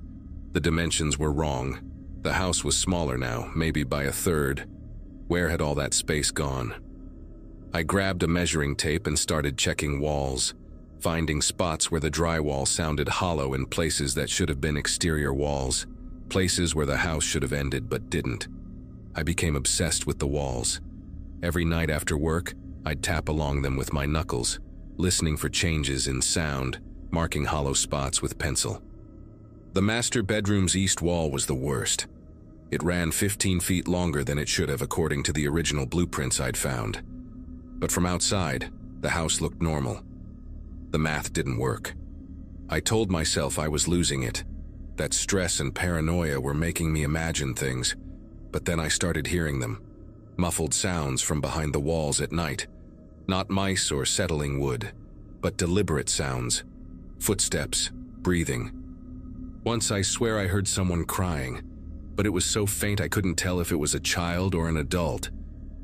The dimensions were wrong. The house was smaller now, maybe by a third. Where had all that space gone? I grabbed a measuring tape and started checking walls, finding spots where the drywall sounded hollow in places that should have been exterior walls, places where the house should have ended but didn't. I became obsessed with the walls. Every night after work, I'd tap along them with my knuckles, listening for changes in sound, marking hollow spots with pencil. The master bedroom's east wall was the worst. It ran 15 feet longer than it should have according to the original blueprints I'd found. But from outside, the house looked normal. The math didn't work. I told myself I was losing it, that stress and paranoia were making me imagine things, but then I started hearing them, muffled sounds from behind the walls at night, not mice or settling wood, but deliberate sounds, footsteps, breathing. Once I swear I heard someone crying, but it was so faint I couldn't tell if it was a child or an adult.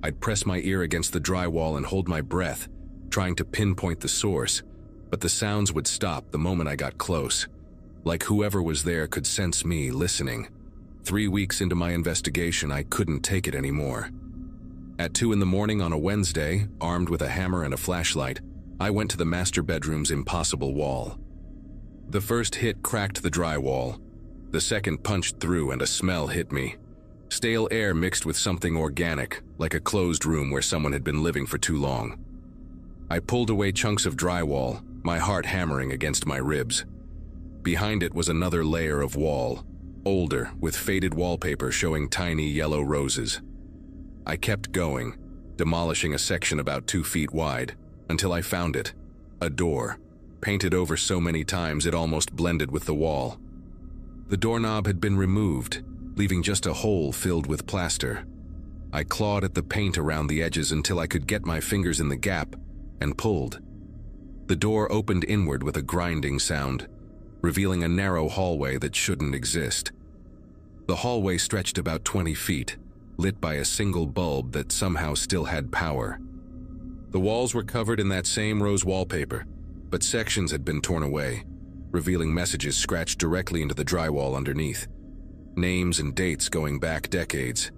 I'd press my ear against the drywall and hold my breath, trying to pinpoint the source, but the sounds would stop the moment I got close, like whoever was there could sense me listening. 3 weeks into my investigation, I couldn't take it anymore. At 2 in the morning on a Wednesday, armed with a hammer and a flashlight, I went to the master bedroom's impossible wall. The first hit cracked the drywall. The second punched through and a smell hit me. Stale air mixed with something organic, like a closed room where someone had been living for too long. I pulled away chunks of drywall, my heart hammering against my ribs. Behind it was another layer of wall, older, with faded wallpaper showing tiny yellow roses. I kept going, demolishing a section about 2 feet wide, until I found it. A door, painted over so many times it almost blended with the wall. The doorknob had been removed, leaving just a hole filled with plaster. I clawed at the paint around the edges until I could get my fingers in the gap, and pulled. The door opened inward with a grinding sound, revealing a narrow hallway that shouldn't exist. The hallway stretched about 20 feet, lit by a single bulb that somehow still had power. The walls were covered in that same rose wallpaper, but sections had been torn away, revealing messages scratched directly into the drywall underneath. Names and dates going back decades.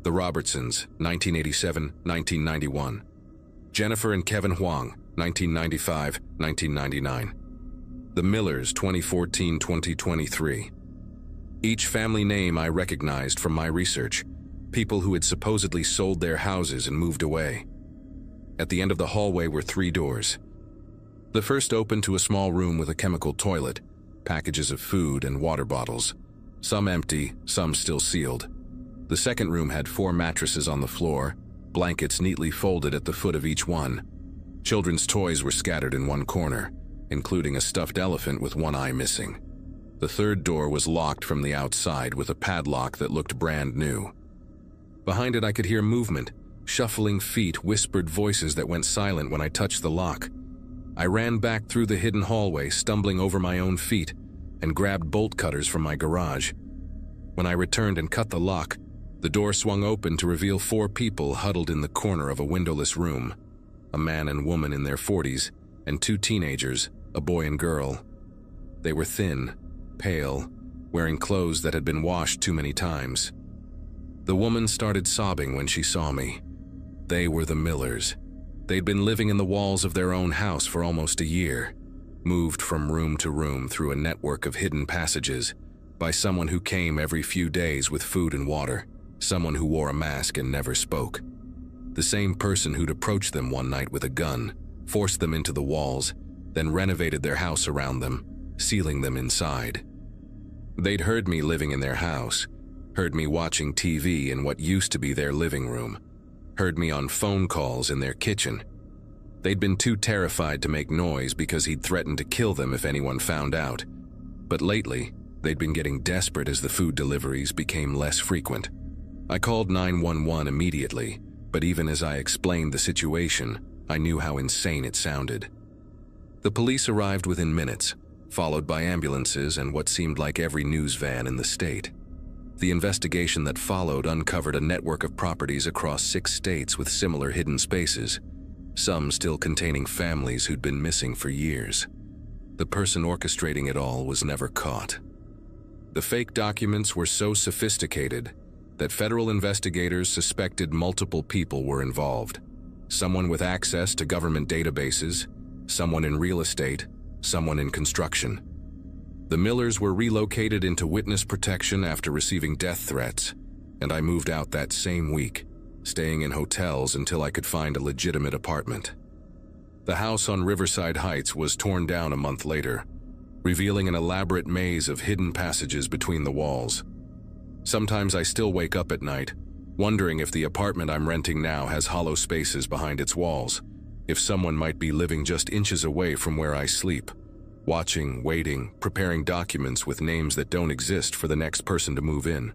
The Robertsons, 1987-1991. Jennifer and Kevin Huang, 1995-1999. The Millers, 2014-2023. Each family name I recognized from my research, people who had supposedly sold their houses and moved away. At the end of the hallway were 3 doors. The first opened to a small room with a chemical toilet, packages of food and water bottles, some empty, some still sealed. The second room had 4 mattresses on the floor, blankets neatly folded at the foot of each one. Children's toys were scattered in one corner, including a stuffed elephant with one eye missing. The third door was locked from the outside with a padlock that looked brand new. Behind it I could hear movement, shuffling feet, whispered voices that went silent when I touched the lock. I ran back through the hidden hallway, stumbling over my own feet, and grabbed bolt cutters from my garage. When I returned and cut the lock, the door swung open to reveal 4 people huddled in the corner of a windowless room. A man and woman in their 40s, and 2 teenagers, a boy and girl. They were thin, pale, wearing clothes that had been washed too many times. The woman started sobbing when she saw me. They were the Millers. They'd been living in the walls of their own house for almost a year, moved from room to room through a network of hidden passages, by someone who came every few days with food and water, someone who wore a mask and never spoke. The same person who'd approached them one night with a gun, forced them into the walls, then renovated their house around them, sealing them inside. They'd heard me living in their house, heard me watching TV in what used to be their living room, heard me on phone calls in their kitchen. They'd been too terrified to make noise because he'd threatened to kill them if anyone found out. But lately, they'd been getting desperate as the food deliveries became less frequent. I called 911 immediately, but even as I explained the situation, I knew how insane it sounded. The police arrived within minutes, followed by ambulances and what seemed like every news van in the state. The investigation that followed uncovered a network of properties across 6 states with similar hidden spaces, some still containing families who'd been missing for years. The person orchestrating it all was never caught. The fake documents were so sophisticated that federal investigators suspected multiple people were involved. Someone with access to government databases, someone in real estate, someone in construction. The Millers were relocated into witness protection after receiving death threats, and I moved out that same week, staying in hotels until I could find a legitimate apartment. The house on Riverside Heights was torn down a month later, revealing an elaborate maze of hidden passages between the walls. Sometimes I still wake up at night, wondering if the apartment I'm renting now has hollow spaces behind its walls, if someone might be living just inches away from where I sleep, watching, waiting, preparing documents with names that don't exist for the next person to move in.